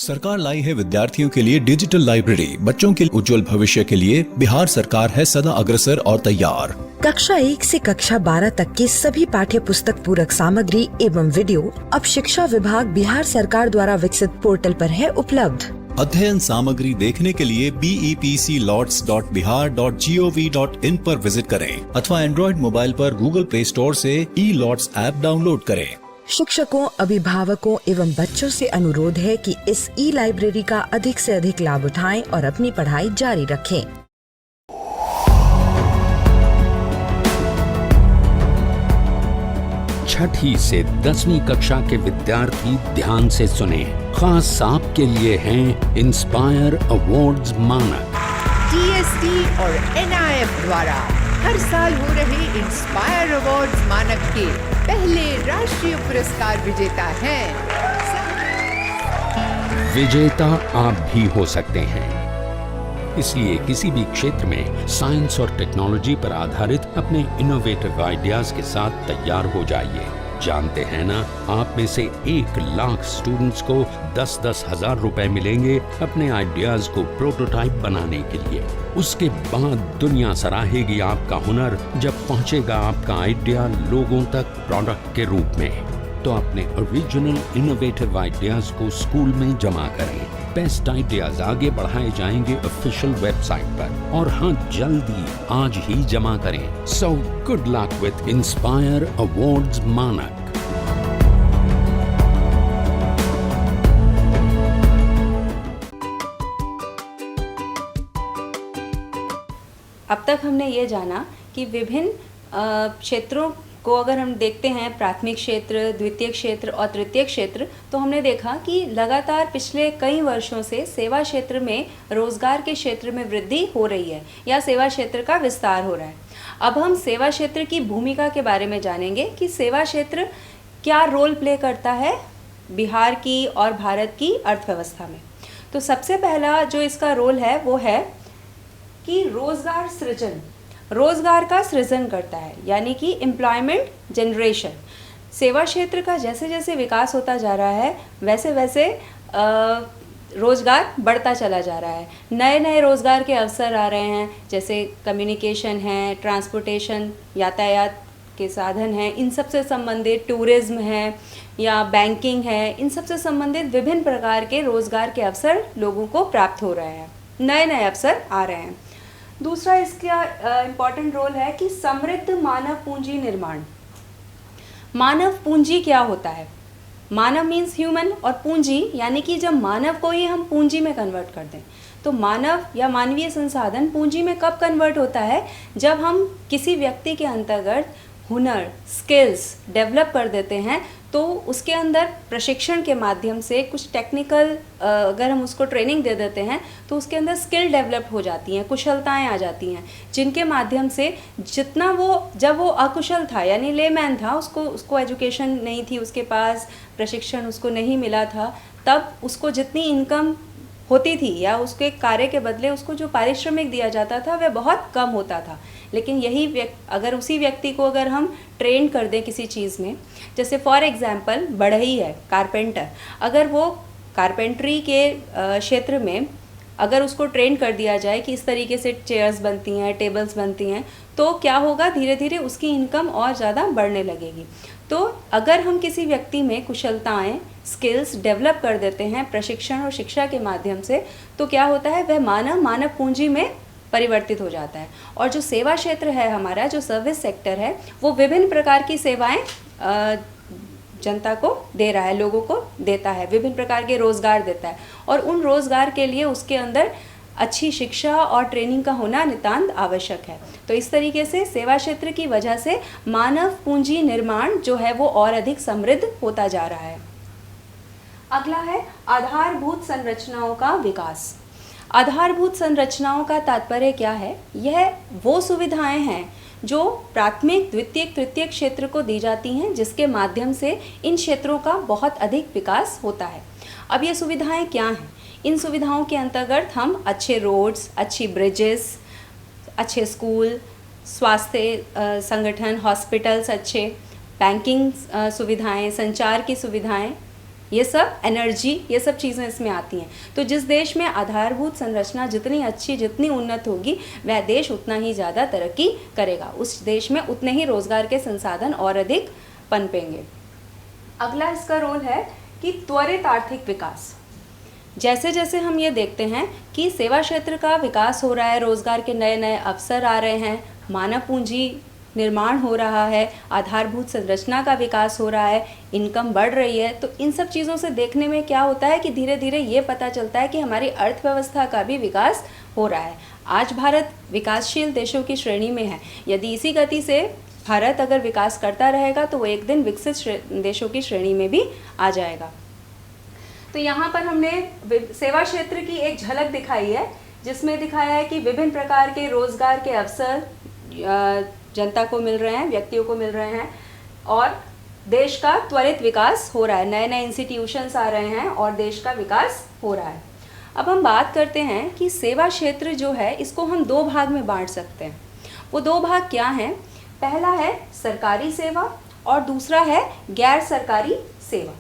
सरकार लाई है विद्यार्थियों के लिए डिजिटल लाइब्रेरी। बच्चों के उज्जवल भविष्य के लिए बिहार सरकार है सदा अग्रसर और तैयार। कक्षा 1 से कक्षा 12 तक की सभी पाठ्य पुस्तक पूरक सामग्री एवं वीडियो अब शिक्षा विभाग बिहार सरकार द्वारा विकसित पोर्टल पर है उपलब्ध। अध्ययन सामग्री देखने के लिए BEPCLots.bihar.gov.in पर विजिट करें अथवा एंड्रॉइड मोबाइल पर गूगल प्ले स्टोर से E-Lots ऐप डाउनलोड करें। शिक्षकों, अभिभावकों एवं बच्चों से अनुरोध है कि इस ई-लाइब्रेरी का अधिक से अधिक लाभ उठाएं और अपनी पढ़ाई जारी रखें। छठी से 10वीं कक्षा के विद्यार्थी ध्यान से सुने। खास आपके लिए हैं इंस्पायर अवार्ड्स मानक। DST और NIF द्वारा हर साल हो रहे इंस्पायर अवार्ड्स मानक के पहले राष्ट्रीय पुरस्कार विजेता हैं। विजेता आप भी हो सकते हैं, इसलिए किसी भी क्षेत्र में साइंस और टेक्नोलॉजी पर आधारित अपने इनोवेटिव आइडियाज के साथ तैयार हो जाइए। जानते हैं ना, आप में से 1 लाख स्टूडेंट्स को 10-10 हजार रुपए मिलेंगे अपने आइडियाज को प्रोटोटाइप बनाने के लिए। उसके बाद दुनिया सराहेगी आपका हुनर जब पहुंचेगा आपका आइडिया लोगों तक प्रोडक्ट के रूप में। तो अपने ओरिजिनल इनोवेटिव आइडियाज को स्कूल में जमा करें। बेस्ट आइडियाज आगे बढ़ाए जाएंगे ऑफिशियल वेबसाइट पर, और हाँ, जल्दी आज ही जमा करें। So good luck with inspire awards मानक। अब तक हमने ये जाना कि विभिन्न क्षेत्रों को अगर हम देखते हैं, प्राथमिक क्षेत्र, द्वितीय क्षेत्र और तृतीय क्षेत्र, तो हमने देखा कि लगातार पिछले कई वर्षों से सेवा क्षेत्र में रोजगार के क्षेत्र में वृद्धि हो रही है या सेवा क्षेत्र का विस्तार हो रहा है। अब हम सेवा क्षेत्र की भूमिका के बारे में जानेंगे कि सेवा क्षेत्र क्या रोल प्ले करता है बिहार की और भारत की अर्थव्यवस्था में। तो सबसे पहला जो इसका रोल है वो है कि रोजगार का सृजन करता है, यानी कि एम्प्लॉयमेंट जनरेशन। सेवा क्षेत्र का जैसे जैसे विकास होता जा रहा है वैसे वैसे रोजगार बढ़ता चला जा रहा है। नए नए रोजगार के अवसर आ रहे हैं, जैसे कम्युनिकेशन है, ट्रांसपोर्टेशन, यातायात के साधन हैं, इन सब से संबंधित टूरिज्म है या बैंकिंग है, इन सब से संबंधित विभिन्न प्रकार के रोजगार के अवसर लोगों को प्राप्त हो रहे हैं, नए नए अवसर आ रहे हैं। दूसरा इसका इम्पॉर्टेंट रोल है कि समृद्ध मानव पूंजी निर्माण। मानव पूंजी क्या होता है? मानव मीन्स ह्यूमन, और पूंजी यानी कि जब मानव को ही हम पूंजी में कन्वर्ट कर दें, तो मानव या मानवीय संसाधन पूंजी में कब कन्वर्ट होता है? जब हम किसी व्यक्ति के अंतर्गत हुनर, स्किल्स डेवलप कर देते हैं, तो उसके अंदर प्रशिक्षण के माध्यम से कुछ टेक्निकल अगर हम उसको ट्रेनिंग दे देते हैं तो उसके अंदर स्किल डेवलप हो जाती हैं, कुशलताएं आ जाती हैं, जिनके माध्यम से जितना जब वो अकुशल था यानी लेमैन था, उसको एजुकेशन नहीं थी उसके पास, प्रशिक्षण उसको नहीं मिला था, तब उसको जितनी इनकम होती थी या उसके कार्य के बदले उसको जो पारिश्रमिक दिया जाता था वह बहुत कम होता था। लेकिन यही अगर उसी व्यक्ति को अगर हम ट्रेन कर दें किसी चीज़ में, जैसे फॉर एग्जांपल बढ़ई है, कारपेंटर, अगर वो कारपेंट्री के क्षेत्र में अगर उसको ट्रेन कर दिया जाए कि इस तरीके से चेयर्स बनती हैं, टेबल्स बनती हैं, तो क्या होगा, धीरे धीरे उसकी इनकम और ज़्यादा बढ़ने लगेगी। तो अगर हम किसी व्यक्ति में कुशलताएं, स्किल्स डेवलप कर देते हैं प्रशिक्षण और शिक्षा के माध्यम से, तो क्या होता है, वह मानव पूंजी में परिवर्तित हो जाता है। और जो सेवा क्षेत्र है हमारा, जो सर्विस सेक्टर है, वो विभिन्न प्रकार की सेवाएं जनता को दे रहा है, लोगों को देता है, विभिन्न प्रकार के रोजगार देता है, और उन रोजगार के लिए उसके अंदर अच्छी शिक्षा और ट्रेनिंग का होना नितांत आवश्यक है। तो इस तरीके से सेवा क्षेत्र की वजह से मानव पूंजी निर्माण जो है वो और अधिक समृद्ध होता जा रहा है। अगला है आधारभूत संरचनाओं का विकास। आधारभूत संरचनाओं का तात्पर्य क्या है? यह वो सुविधाएं हैं जो प्राथमिक, द्वितीय, तृतीय क्षेत्र को दी जाती हैं, जिसके माध्यम से इन क्षेत्रों का बहुत अधिक विकास होता है। अब ये सुविधाएं क्या हैं? इन सुविधाओं के अंतर्गत हम अच्छे रोड्स, अच्छी ब्रिजेस, अच्छे स्कूल, स्वास्थ्य संगठन, हॉस्पिटल्स अच्छे, बैंकिंग सुविधाएं, संचार की सुविधाएं, ये सब एनर्जी, ये सब चीज़ें इसमें आती हैं। तो जिस देश में आधारभूत संरचना जितनी अच्छी, जितनी उन्नत होगी, वह देश उतना ही ज़्यादा तरक्की करेगा, उस देश में उतने ही रोज़गार के संसाधन और अधिक पनपेंगे। अगला इसका रोल है कि त्वरित आर्थिक विकास। जैसे जैसे हम ये देखते हैं कि सेवा क्षेत्र का विकास हो रहा है, रोज़गार के नए नए अवसर आ रहे हैं, मानव पूंजी निर्माण हो रहा है, आधारभूत संरचना का विकास हो रहा है, इनकम बढ़ रही है, तो इन सब चीज़ों से देखने में क्या होता है कि धीरे धीरे ये पता चलता है कि हमारी अर्थव्यवस्था का भी विकास हो रहा है। आज भारत विकासशील देशों की श्रेणी में है। यदि इसी गति से भारत अगर विकास करता रहेगा तो वो एक दिन विकसित देशों की श्रेणी में भी आ जाएगा। तो यहाँ पर हमने सेवा क्षेत्र की एक झलक दिखाई है, जिसमें दिखाया है कि विभिन्न प्रकार के रोजगार के अवसर जनता को मिल रहे हैं, व्यक्तियों को मिल रहे हैं, और देश का त्वरित विकास हो रहा है, नए नए इंस्टीट्यूशंस आ रहे हैं और देश का विकास हो रहा है। अब हम बात करते हैं कि सेवा क्षेत्र जो है इसको हम दो भाग में बांट सकते हैं। वो दो भाग क्या हैं? पहला है सरकारी सेवा और दूसरा है गैर सरकारी सेवा।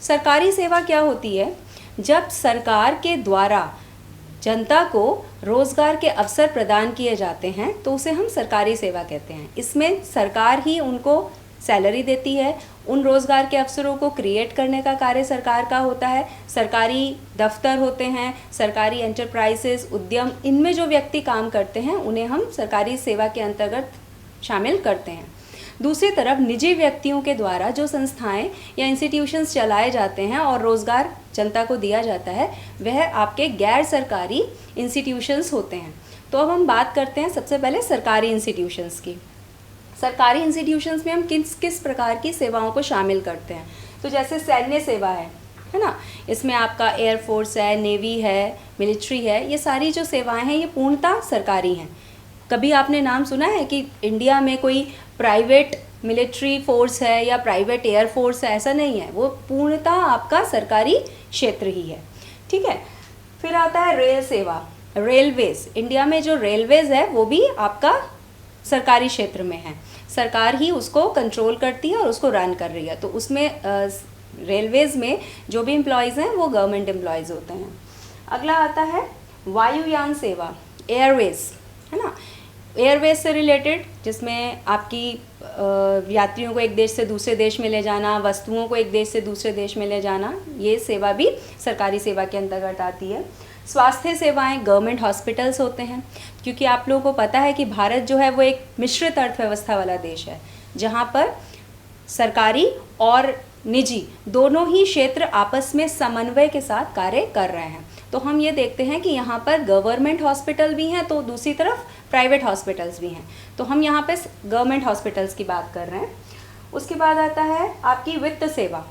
सरकारी सेवा क्या होती है? जब सरकार के द्वारा जनता को रोज़गार के अवसर प्रदान किए जाते हैं तो उसे हम सरकारी सेवा कहते हैं। इसमें सरकार ही उनको सैलरी देती है, उन रोज़गार के अवसरों को क्रिएट करने का कार्य सरकार का होता है। सरकारी दफ्तर होते हैं, सरकारी एंटरप्राइजेस, उद्यम, इनमें जो व्यक्ति काम करते हैं उन्हें हम सरकारी सेवा के अंतर्गत शामिल करते हैं। दूसरी तरफ निजी व्यक्तियों के द्वारा जो संस्थाएं या इंस्टीट्यूशंस चलाए जाते हैं और रोज़गार जनता को दिया जाता है, वह आपके गैर सरकारी इंस्टीट्यूशंस होते हैं। तो अब हम बात करते हैं सबसे पहले सरकारी इंस्टीट्यूशंस की। सरकारी इंस्टीट्यूशंस में हम किस किस प्रकार की सेवाओं को शामिल करते हैं? तो जैसे सैन्य सेवा है ना, इसमें आपका एयरफोर्स है, नेवी है, मिलिट्री है, ये सारी जो सेवाएं हैं ये पूर्णतः सरकारी हैं। कभी आपने नाम सुना है कि इंडिया में कोई प्राइवेट मिलिट्री फोर्स है या प्राइवेट एयर फोर्स है? ऐसा नहीं है, वो पूर्णतः आपका सरकारी क्षेत्र ही है। ठीक है। फिर आता है रेल सेवा, रेलवेज। इंडिया में जो रेलवेज है वो भी आपका सरकारी क्षेत्र में है, सरकार ही उसको कंट्रोल करती है और उसको रन कर रही है। तो उसमें रेलवेज में जो भी एम्प्लॉयज़ हैं वो गवर्नमेंट एम्प्लॉयज़ होते हैं। अगला आता है वायुयान सेवा, एयरवेज, है ना। एयरवेज से रिलेटेड, जिसमें आपकी यात्रियों को एक देश से दूसरे देश में ले जाना, वस्तुओं को एक देश से दूसरे देश में ले जाना, ये सेवा भी सरकारी सेवा के अंतर्गत आती है। स्वास्थ्य सेवाएं, गवर्नमेंट हॉस्पिटल्स होते हैं, क्योंकि आप लोगों को पता है कि भारत जो है वो एक मिश्रित अर्थव्यवस्था वाला देश है, जहाँ पर सरकारी और निजी दोनों ही क्षेत्र आपस में समन्वय के साथ कार्य कर रहे हैं। तो हम ये देखते हैं कि यहाँ पर गवर्नमेंट हॉस्पिटल भी हैं तो दूसरी तरफ प्राइवेट हॉस्पिटल्स भी हैं। तो हम यहाँ पे गवर्नमेंट हॉस्पिटल्स की बात कर रहे हैं। उसके बाद आता है आपकी वित्त सेवा,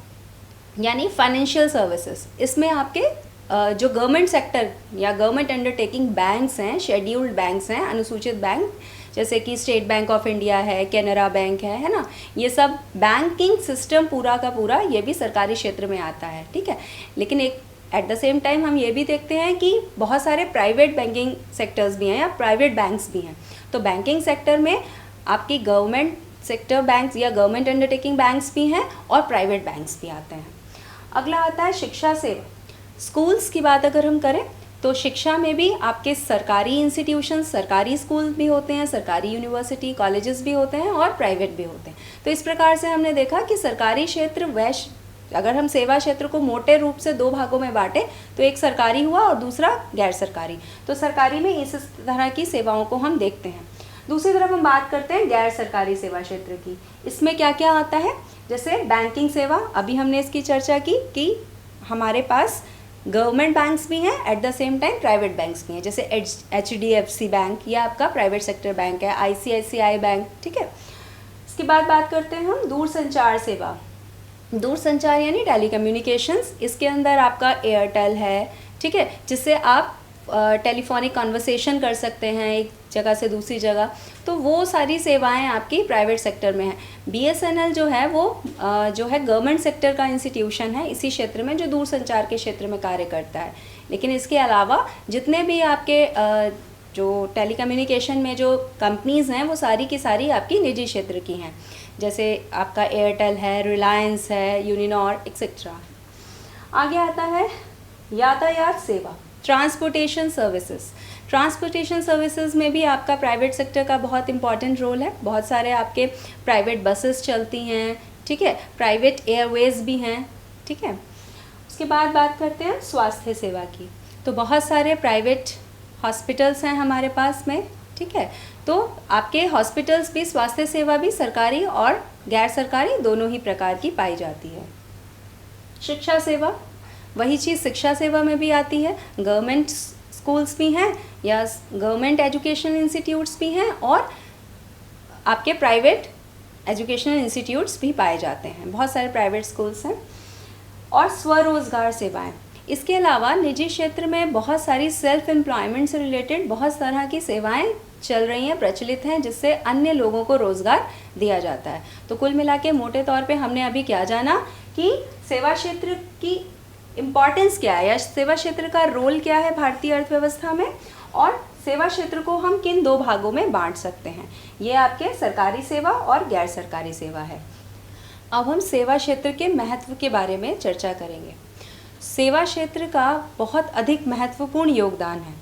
यानी फाइनेंशियल सर्विसेज। इसमें आपके जो गवर्नमेंट सेक्टर या गवर्नमेंट अंडरटेकिंग बैंक्स हैं, शेड्यूल्ड बैंक्स हैं, अनुसूचित बैंक, जैसे कि स्टेट बैंक ऑफ इंडिया है, कैनरा बैंक है ना, ये सब बैंकिंग सिस्टम पूरा का पूरा ये भी सरकारी क्षेत्र में आता है। ठीक है। लेकिन एक एट द सेम टाइम हम ये भी देखते हैं कि बहुत सारे प्राइवेट बैंकिंग सेक्टर्स भी हैं या प्राइवेट बैंक्स भी हैं। तो बैंकिंग सेक्टर में आपकी गवर्नमेंट सेक्टर बैंक्स या गवर्नमेंट अंडरटेकिंग बैंक्स भी हैं और प्राइवेट बैंक्स भी आते हैं। अगला आता है शिक्षा सेवा। स्कूल्स की बात अगर हम करें तो शिक्षा में भी आपके सरकारी इंस्टीट्यूशन, सरकारी स्कूल भी होते हैं, सरकारी यूनिवर्सिटी, कॉलेजेस भी होते हैं और प्राइवेट भी होते हैं। तो इस प्रकार से हमने देखा कि सरकारी क्षेत्र वैश्य, अगर हम सेवा क्षेत्र को मोटे रूप से दो भागों में बांटें तो एक सरकारी हुआ और दूसरा गैर सरकारी। तो सरकारी में इस तरह की सेवाओं को हम देखते हैं। दूसरी तरफ हम बात करते हैं गैर सरकारी सेवा क्षेत्र की। इसमें क्या क्या आता है? जैसे बैंकिंग सेवा, अभी हमने इसकी चर्चा की कि हमारे पास गवर्नमेंट बैंक्स भी हैं, at the same time private banks भी हैं, जैसे HDFC बैंक, ये आपका प्राइवेट सेक्टर बैंक है, ICICI बैंक। ठीक है। इसके बाद बात करते हैं हम दूरसंचार सेवा। दूरसंचार यानी टेलीकम्युनिकेशंस। इसके अंदर आपका एयरटेल है, ठीक है, जिससे आप टेलीफोनिक कन्वर्सेशन कर सकते हैं एक जगह से दूसरी जगह। तो वो सारी सेवाएं आपकी प्राइवेट सेक्टर में हैं। BSNL जो है वो जो है गवर्नमेंट सेक्टर का इंस्टीट्यूशन है इसी क्षेत्र में, जो दूरसंचार के क्षेत्र में कार्य करता है। लेकिन इसके अलावा जितने भी आपके जो टेलीकम्युनिकेशन में जो कंपनीज़ हैं वो सारी की सारी आपकी निजी क्षेत्र की हैं, जैसे आपका एयरटेल है, रिलायंस है, यूनिनॉर एक्सेट्रा। आगे आता है यातायात सेवा, ट्रांसपोर्टेशन सर्विसेज। ट्रांसपोर्टेशन सर्विसेज में भी आपका प्राइवेट सेक्टर का बहुत इंपॉर्टेंट रोल है। बहुत सारे आपके प्राइवेट बसेस चलती हैं, ठीक है, प्राइवेट एयरवेज भी हैं, ठीक है। उसके बाद बात करते हैं स्वास्थ्य सेवा की। तो बहुत सारे प्राइवेट हॉस्पिटल्स हैं हमारे पास में, ठीक है। तो आपके हॉस्पिटल्स भी, स्वास्थ्य सेवा भी सरकारी और गैर सरकारी दोनों ही प्रकार की पाई जाती है। शिक्षा सेवा, वही चीज़ शिक्षा सेवा में भी आती है। गवर्नमेंट स्कूल्स भी हैं या गवर्नमेंट एजुकेशन इंस्टीट्यूट्स भी हैं और आपके प्राइवेट एजुकेशनल इंस्टीट्यूट्स भी पाए जाते हैं। बहुत सारे प्राइवेट स्कूल्स हैं। और स्वरोजगार सेवाएं, इसके अलावा निजी क्षेत्र में बहुत सारी सेल्फ एम्प्लॉयमेंट से रिलेटेड बहुत तरह की सेवाएं चल रही हैं, प्रचलित हैं, जिससे अन्य लोगों को रोज़गार दिया जाता है। तो कुल मिला के मोटे तौर पे हमने अभी क्या जाना कि सेवा क्षेत्र की इम्पॉर्टेंस क्या है या सेवा क्षेत्र का रोल क्या है भारतीय अर्थव्यवस्था में, और सेवा क्षेत्र को हम किन दो भागों में बांट सकते हैं। ये आपके सरकारी सेवा और गैर सरकारी सेवा है। अब हम सेवा क्षेत्र के महत्व के बारे में चर्चा करेंगे। सेवा क्षेत्र का बहुत अधिक महत्वपूर्ण योगदान है।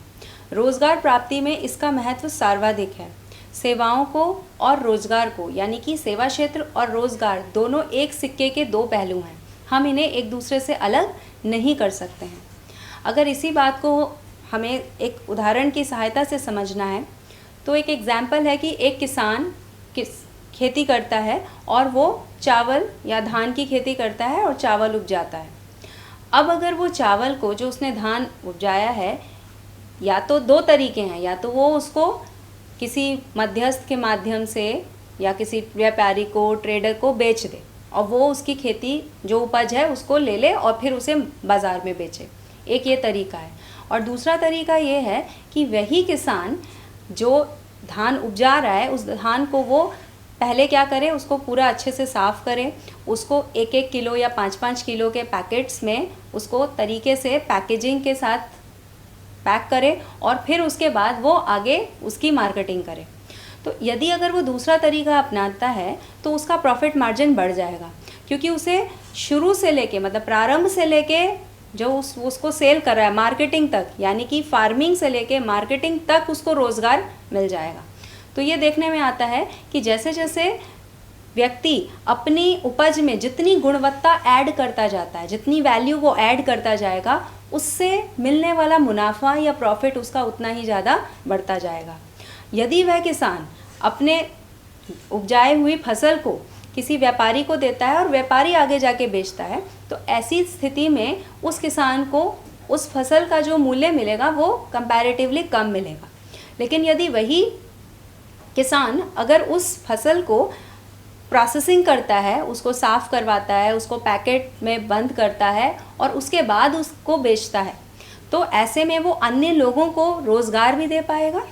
रोजगार प्राप्ति में इसका महत्व सर्वाधिक है। सेवाओं को और रोजगार को, यानी कि सेवा क्षेत्र और रोजगार दोनों एक सिक्के के दो पहलू हैं। हम इन्हें एक दूसरे से अलग नहीं कर सकते हैं। अगर इसी बात को हमें एक उदाहरण की सहायता से समझना है तो एक एग्जाम्पल है कि एक किसान खेती करता है और वो चावल या धान की खेती करता है और चावल उपजाता है। अब अगर वो चावल को, जो उसने धान उपजाया है, या तो दो तरीके हैं, या तो वो उसको किसी मध्यस्थ के माध्यम से या किसी व्यापारी को, ट्रेडर को बेच दे और वो उसकी खेती जो उपज है उसको ले ले और फिर उसे बाज़ार में बेचे। एक ये तरीका है। और दूसरा तरीका ये है कि वही किसान जो धान उपजा रहा है उस धान को वो पहले क्या करे, उसको पूरा अच्छे से साफ़ करें, उसको 1-1 किलो या 5-5 किलो के पैकेट्स में उसको तरीके से पैकेजिंग के साथ पैक करे और फिर उसके बाद वो आगे उसकी मार्केटिंग करे। तो यदि अगर वो दूसरा तरीका अपनाता है तो उसका प्रॉफिट मार्जिन बढ़ जाएगा, क्योंकि उसे शुरू से लेके, मतलब प्रारंभ से लेके जो उसको सेल कर रहा है मार्केटिंग तक, यानी कि फार्मिंग से लेके मार्केटिंग तक उसको रोज़गार मिल जाएगा। तो ये देखने में आता है कि जैसे जैसे व्यक्ति अपनी उपज में जितनी गुणवत्ता ऐड करता जाता है, जितनी वैल्यू वो ऐड करता जाएगा, उससे मिलने वाला मुनाफा या प्रॉफिट उसका उतना ही ज़्यादा बढ़ता जाएगा। यदि वह किसान अपने उपजाए हुई फसल को किसी व्यापारी को देता है और व्यापारी आगे जाके बेचता है, तो ऐसी स्थिति में उस किसान को उस फसल का जो मूल्य मिलेगा वो कंपैरेटिवली कम मिलेगा। लेकिन यदि वही किसान अगर उस फसल को प्रोसेसिंग करता है, उसको साफ़ करवाता है, उसको पैकेट में बंद करता है और उसके बाद उसको बेचता है, तो ऐसे में वो अन्य लोगों को रोज़गार भी दे पाएगा।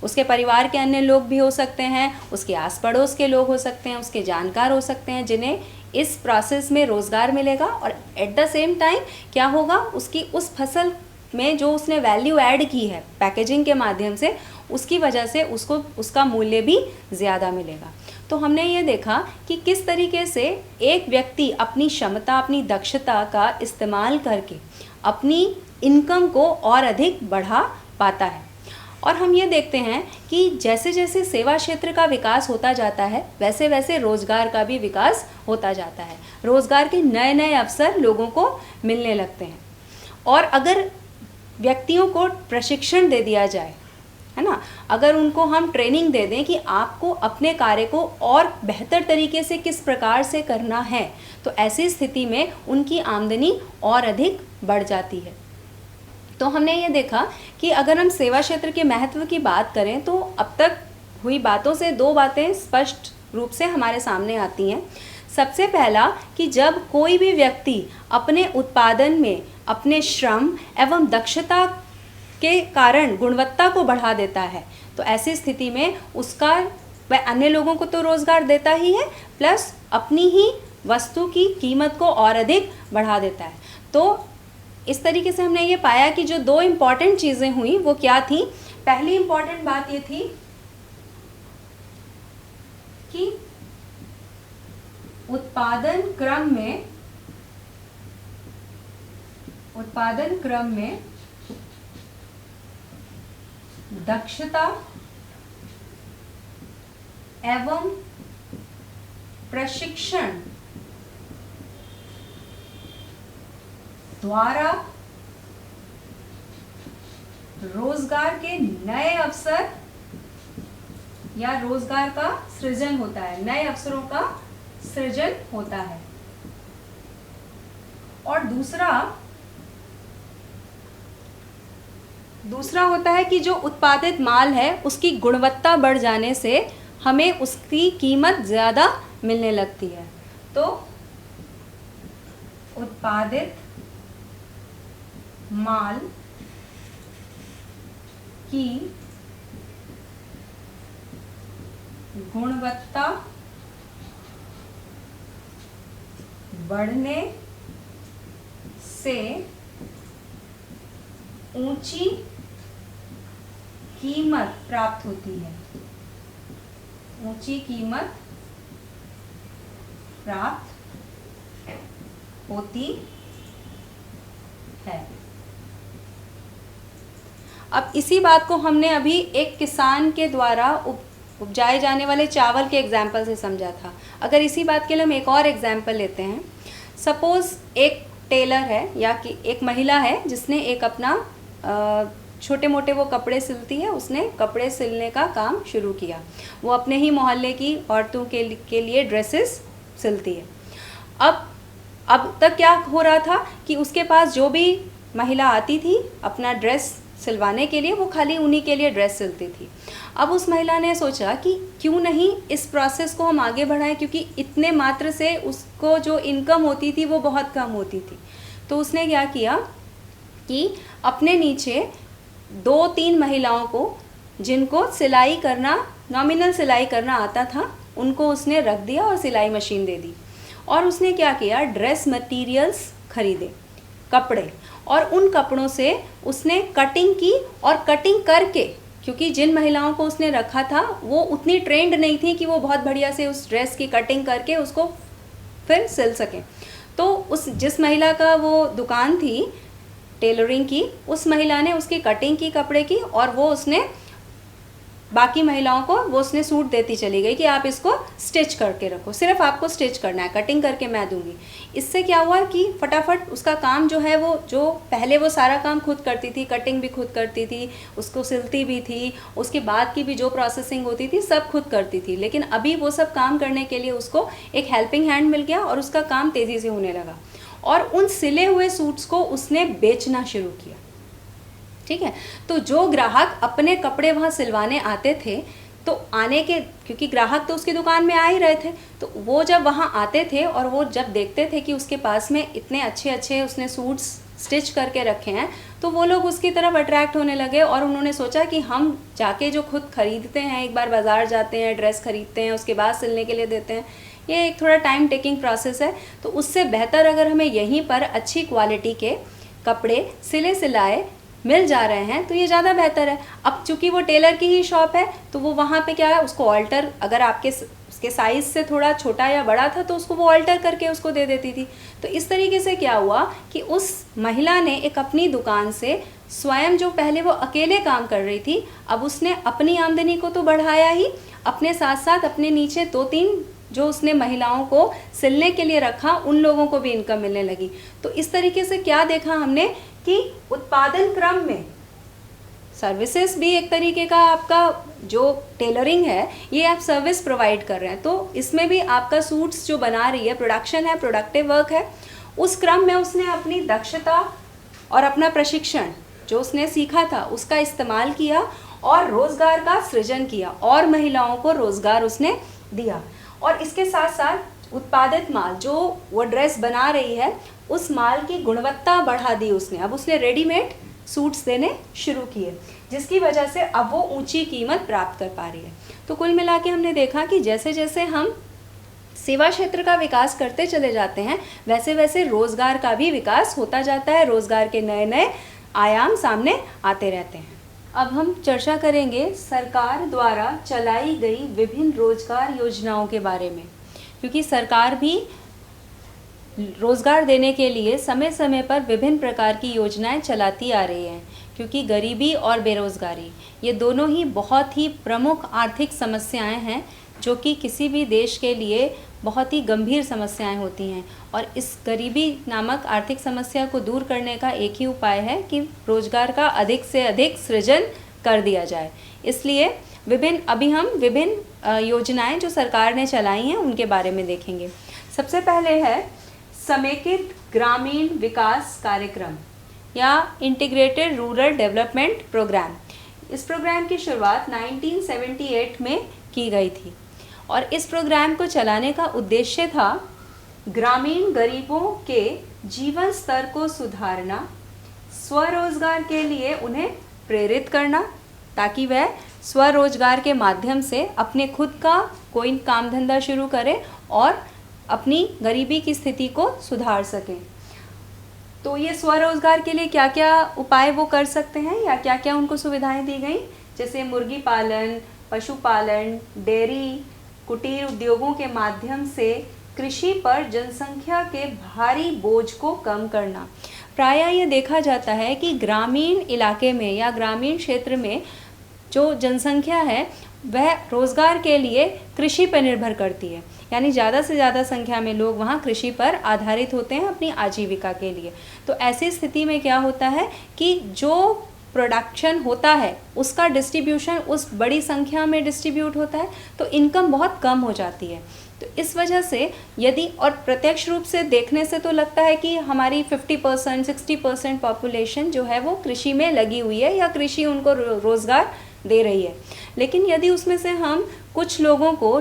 उसके परिवार के अन्य लोग भी हो सकते हैं, उसके आस पड़ोस के लोग हो सकते हैं, उसके जानकार हो सकते हैं, जिन्हें इस प्रोसेस में रोज़गार मिलेगा। और एट द सेम टाइम क्या होगा, उसकी उस फसल में जो उसने वैल्यू ऐड की है पैकेजिंग के माध्यम से, उसकी वजह से उसको उसका मूल्य भी ज़्यादा मिलेगा। तो हमने ये देखा कि किस तरीके से एक व्यक्ति अपनी क्षमता, अपनी दक्षता का इस्तेमाल करके अपनी इनकम को और अधिक बढ़ा पाता है। और हम ये देखते हैं कि जैसे जैसे सेवा क्षेत्र का विकास होता जाता है, वैसे वैसे रोज़गार का भी विकास होता जाता है। रोज़गार के नए नए अवसर लोगों को मिलने लगते हैं। और अगर व्यक्तियों को प्रशिक्षण दे दिया जाए, है ना, अगर उनको हम ट्रेनिंग दे दें कि आपको अपने कार्य को और बेहतर तरीके से किस प्रकार से करना है, तो ऐसी स्थिति में उनकी आमदनी और अधिक बढ़ जाती है। तो हमने ये देखा कि अगर हम सेवा क्षेत्र के महत्व की बात करें तो अब तक हुई बातों से दो बातें स्पष्ट रूप से हमारे सामने आती हैं। सबसे पहला कि जब कोई भी व्यक्ति अपने उत्पादन में अपने श्रम एवं दक्षता के कारण गुणवत्ता को बढ़ा देता है, तो ऐसी स्थिति में उसका वह अन्य लोगों को तो रोज़गार देता ही है, प्लस अपनी ही वस्तु की कीमत को और अधिक बढ़ा देता है। तो इस तरीके से हमने ये पाया कि जो दो इम्पॉर्टेंट चीज़ें हुई वो क्या थी। पहली इम्पॉर्टेंट बात ये थी कि उत्पादन क्रम में उत्पादन क्रम में दक्षता एवं प्रशिक्षण द्वारा रोजगार के नए अवसर या रोजगार का सृजन होता है, नए अवसरों का सृजन होता है। और दूसरा होता है कि जो उत्पादित माल है उसकी गुणवत्ता बढ़ जाने से हमें उसकी कीमत ज़्यादा मिलने लगती है। तो उत्पादित माल की गुणवत्ता बढ़ने से ऊंची कीमत प्राप्त होती है, ऊंची कीमत प्राप्त होती है। अब इसी बात को हमने अभी एक किसान के द्वारा उपजाए जाने वाले चावल के एग्जाम्पल से समझा था। अगर इसी बात के लिए हम एक और एग्जाम्पल लेते हैं, सपोज एक टेलर है या कि एक महिला है जिसने एक अपना छोटे मोटे वो कपड़े सिलती है, उसने कपड़े सिलने का काम शुरू किया। वो अपने ही मोहल्ले की औरतों के लिए ड्रेसेस सिलती है। अब तक क्या हो रहा था कि उसके पास जो भी महिला आती थी अपना ड्रेस सिलवाने के लिए, वो खाली उन्हीं के लिए ड्रेस सिलती थी। अब उस महिला ने सोचा कि क्यों नहीं इस प्रोसेस को हम आगे बढ़ाएं, क्योंकि इतने मात्र से उसको जो इनकम होती थी वो बहुत कम होती थी। तो उसने क्या किया कि अपने नीचे 2-3 महिलाओं को जिनको सिलाई करना, नॉमिनल सिलाई करना आता था, उनको उसने रख दिया और सिलाई मशीन दे दी। और उसने क्या किया, ड्रेस मटेरियल्स खरीदे, कपड़े, और उन कपड़ों से उसने कटिंग की। और कटिंग करके, क्योंकि जिन महिलाओं को उसने रखा था वो उतनी ट्रेंड नहीं थी कि वो बहुत बढ़िया से उस ड्रेस की कटिंग करके उसको फिर सिल सकें, तो उस जिस महिला का वो दुकान थी टेलरिंग की, उस महिला ने उसकी कटिंग की कपड़े की, और वो उसने बाकी महिलाओं को वो उसने सूट देती चली गई कि आप इसको स्टिच करके रखो, सिर्फ आपको स्टिच करना है, कटिंग करके मैं दूंगी। इससे क्या हुआ कि फटाफट उसका काम जो है, वो जो पहले वो सारा काम खुद करती थी, कटिंग भी खुद करती थी, उसको सिलती भी थी, उसके बाद की भी जो प्रोसेसिंग होती थी सब खुद करती थी। लेकिन अभी वो सब काम करने के लिए उसको एक हेल्पिंग हैंड मिल गया और उसका काम तेज़ी से होने लगा। और उन सिले हुए सूट्स को उसने बेचना शुरू किया। ठीक है, तो जो ग्राहक अपने कपड़े वहाँ सिलवाने आते थे, तो क्योंकि ग्राहक तो उसकी दुकान में आ ही रहे थे, तो वो जब वहाँ आते थे और वो जब देखते थे कि उसके पास में इतने अच्छे अच्छे उसने सूट्स स्टिच करके रखे हैं, तो वो लोग उसकी तरफ अट्रैक्ट होने लगे। और उन्होंने सोचा कि हम जाके जो खुद खरीदते हैं, एक बार बाज़ार जाते हैं, ड्रेस खरीदते हैं, उसके बाद सिलने के लिए देते हैं, ये एक थोड़ा टाइम टेकिंग प्रोसेस है। तो उससे बेहतर अगर हमें यहीं पर अच्छी क्वालिटी के कपड़े सिले सिलाए मिल जा रहे हैं तो ये ज़्यादा बेहतर है। अब चूंकि वो टेलर की ही शॉप है, तो वो वहाँ पे क्या है, उसको ऑल्टर, अगर आपके उसके साइज़ से थोड़ा छोटा या बड़ा था तो उसको वो ऑल्टर करके उसको दे देती थी। तो इस तरीके से क्या हुआ कि उस महिला ने एक अपनी दुकान से स्वयं, जो पहले वो अकेले काम कर रही थी, अब उसने अपनी आमदनी को तो बढ़ाया ही, अपने साथ साथ अपने नीचे 2-3 जो उसने महिलाओं को सिलने के लिए रखा, उन लोगों को भी इनकम मिलने लगी। तो इस तरीके से क्या देखा हमने कि उत्पादन क्रम में सर्विसेज भी एक तरीके का, आपका जो टेलरिंग है ये आप सर्विस प्रोवाइड कर रहे हैं, तो इसमें भी आपका सूट्स जो बना रही है, प्रोडक्शन है, प्रोडक्टिव वर्क है, उस क्रम में उसने अपनी दक्षता और अपना प्रशिक्षण जो उसने सीखा था उसका इस्तेमाल किया और रोज़गार का सृजन किया और महिलाओं को रोज़गार उसने दिया। और इसके साथ साथ उत्पादित माल जो वो ड्रेस बना रही है, उस माल की गुणवत्ता बढ़ा दी उसने। अब उसने रेडीमेड सूट्स देने शुरू किए, जिसकी वजह से अब वो ऊंची कीमत प्राप्त कर पा रही है। तो कुल मिला के हमने देखा कि जैसे जैसे हम सेवा क्षेत्र का विकास करते चले जाते हैं, वैसे वैसे रोज़गार का भी विकास होता जाता है, रोज़गार के नए नए आयाम सामने आते रहते हैं। अब हम चर्चा करेंगे सरकार द्वारा चलाई गई विभिन्न रोजगार योजनाओं के बारे में, क्योंकि सरकार भी रोज़गार देने के लिए समय समय पर विभिन्न प्रकार की योजनाएं चलाती आ रही हैं, क्योंकि गरीबी और बेरोज़गारी ये दोनों ही बहुत ही प्रमुख आर्थिक समस्याएं हैं जो कि किसी भी देश के लिए बहुत ही गंभीर समस्याएं होती हैं। और इस गरीबी नामक आर्थिक समस्या को दूर करने का एक ही उपाय है कि रोज़गार का अधिक से अधिक सृजन कर दिया जाए। इसलिए अभी हम विभिन्न योजनाएं जो सरकार ने चलाई हैं उनके बारे में देखेंगे। सबसे पहले है समेकित ग्रामीण विकास कार्यक्रम या इंटीग्रेटेड रूरल डेवलपमेंट प्रोग्राम। इस प्रोग्राम की शुरुआत 1978 में की गई थी और इस प्रोग्राम को चलाने का उद्देश्य था ग्रामीण गरीबों के जीवन स्तर को सुधारना, स्वरोजगार के लिए उन्हें प्रेरित करना ताकि वह स्वरोजगार के माध्यम से अपने खुद का कोई काम धंधा शुरू करें और अपनी गरीबी की स्थिति को सुधार सकें। तो ये स्वरोजगार के लिए क्या क्या उपाय वो कर सकते हैं या क्या क्या उनको सुविधाएं दी गई, जैसे मुर्गी पालन, पशुपालन, डेयरी, कुटीर उद्योगों के माध्यम से कृषि पर जनसंख्या के भारी बोझ को कम करना। प्रायः ये देखा जाता है कि ग्रामीण इलाके में या ग्रामीण क्षेत्र में जो जनसंख्या है वह रोज़गार के लिए कृषि पर निर्भर करती है, यानी ज़्यादा से ज़्यादा संख्या में लोग वहाँ कृषि पर आधारित होते हैं अपनी आजीविका के लिए। तो ऐसी स्थिति में क्या होता है कि जो प्रोडक्शन होता है उसका डिस्ट्रीब्यूशन उस बड़ी संख्या में डिस्ट्रीब्यूट होता है तो इनकम बहुत कम हो जाती है। तो इस वजह से यदि और प्रत्यक्ष रूप से देखने से तो लगता है कि हमारी 50% 60% पॉपुलेशन जो है वो कृषि में लगी हुई है या कृषि उनको रोज़गार दे रही है, लेकिन यदि उसमें से हम कुछ लोगों को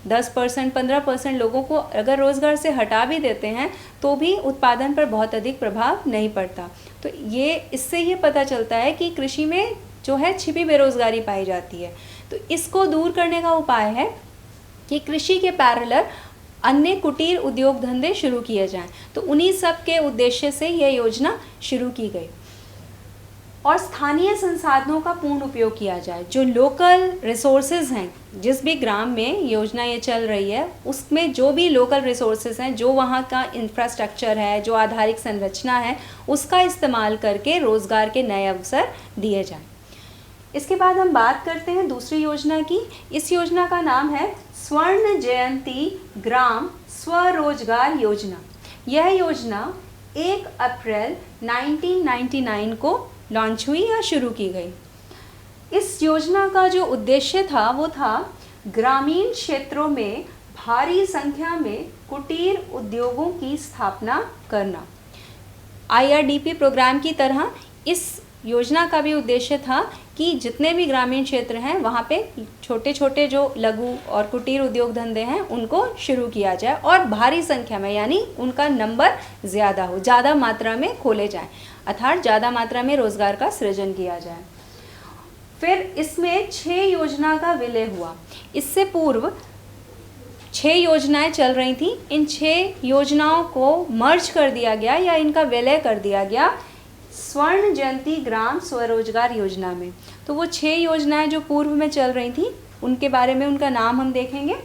10% 15% लोगों को अगर रोज़गार से हटा भी देते हैं तो भी उत्पादन पर बहुत अधिक प्रभाव नहीं पड़ता। तो इससे ये पता चलता है कि कृषि में जो है छिपी बेरोज़गारी पाई जाती है। तो इसको दूर करने का उपाय है कि कृषि के पैरेलल अन्य कुटीर उद्योग धंधे शुरू किए जाएं। तो उन्हीं सब के उद्देश्य से यह योजना शुरू की गई और स्थानीय संसाधनों का पूर्ण उपयोग किया जाए। जो लोकल रिसोर्सेज हैं, जिस भी ग्राम में योजना ये चल रही है उसमें जो भी लोकल रिसोर्सेज हैं, जो वहाँ का इंफ्रास्ट्रक्चर है, जो आधारिक संरचना है, उसका इस्तेमाल करके रोज़गार के नए अवसर दिए जाएं। इसके बाद हम बात करते हैं दूसरी योजना की। इस योजना का नाम है स्वर्ण जयंती ग्राम स्वरोजगार योजना। यह योजना 1 अप्रैल 1999 को लॉन्च हुई या शुरू की गई। इस योजना का जो उद्देश्य था वो था ग्रामीण क्षेत्रों में भारी संख्या में कुटीर उद्योगों की स्थापना करना। IRDP प्रोग्राम की तरह इस योजना का भी उद्देश्य था कि जितने भी ग्रामीण क्षेत्र हैं वहाँ पे छोटे छोटे जो लघु और कुटीर उद्योग धंधे हैं उनको शुरू किया जाए और भारी संख्या में, यानी उनका नंबर ज़्यादा हो, ज़्यादा मात्रा में खोले जाएं, अर्थात ज़्यादा मात्रा में रोज़गार का सृजन किया जाए। फिर इसमें 6 योजना का विलय हुआ। इससे पूर्व 6 योजनाएं चल रही थी। इन 6 योजनाओं को मर्ज कर दिया गया या इनका विलय कर दिया गया स्वर्ण जयंती ग्राम स्वरोजगार योजना में। तो वो 6 योजनाएं जो पूर्व में चल रही थी उनके बारे में उनका नाम हम देखेंगे।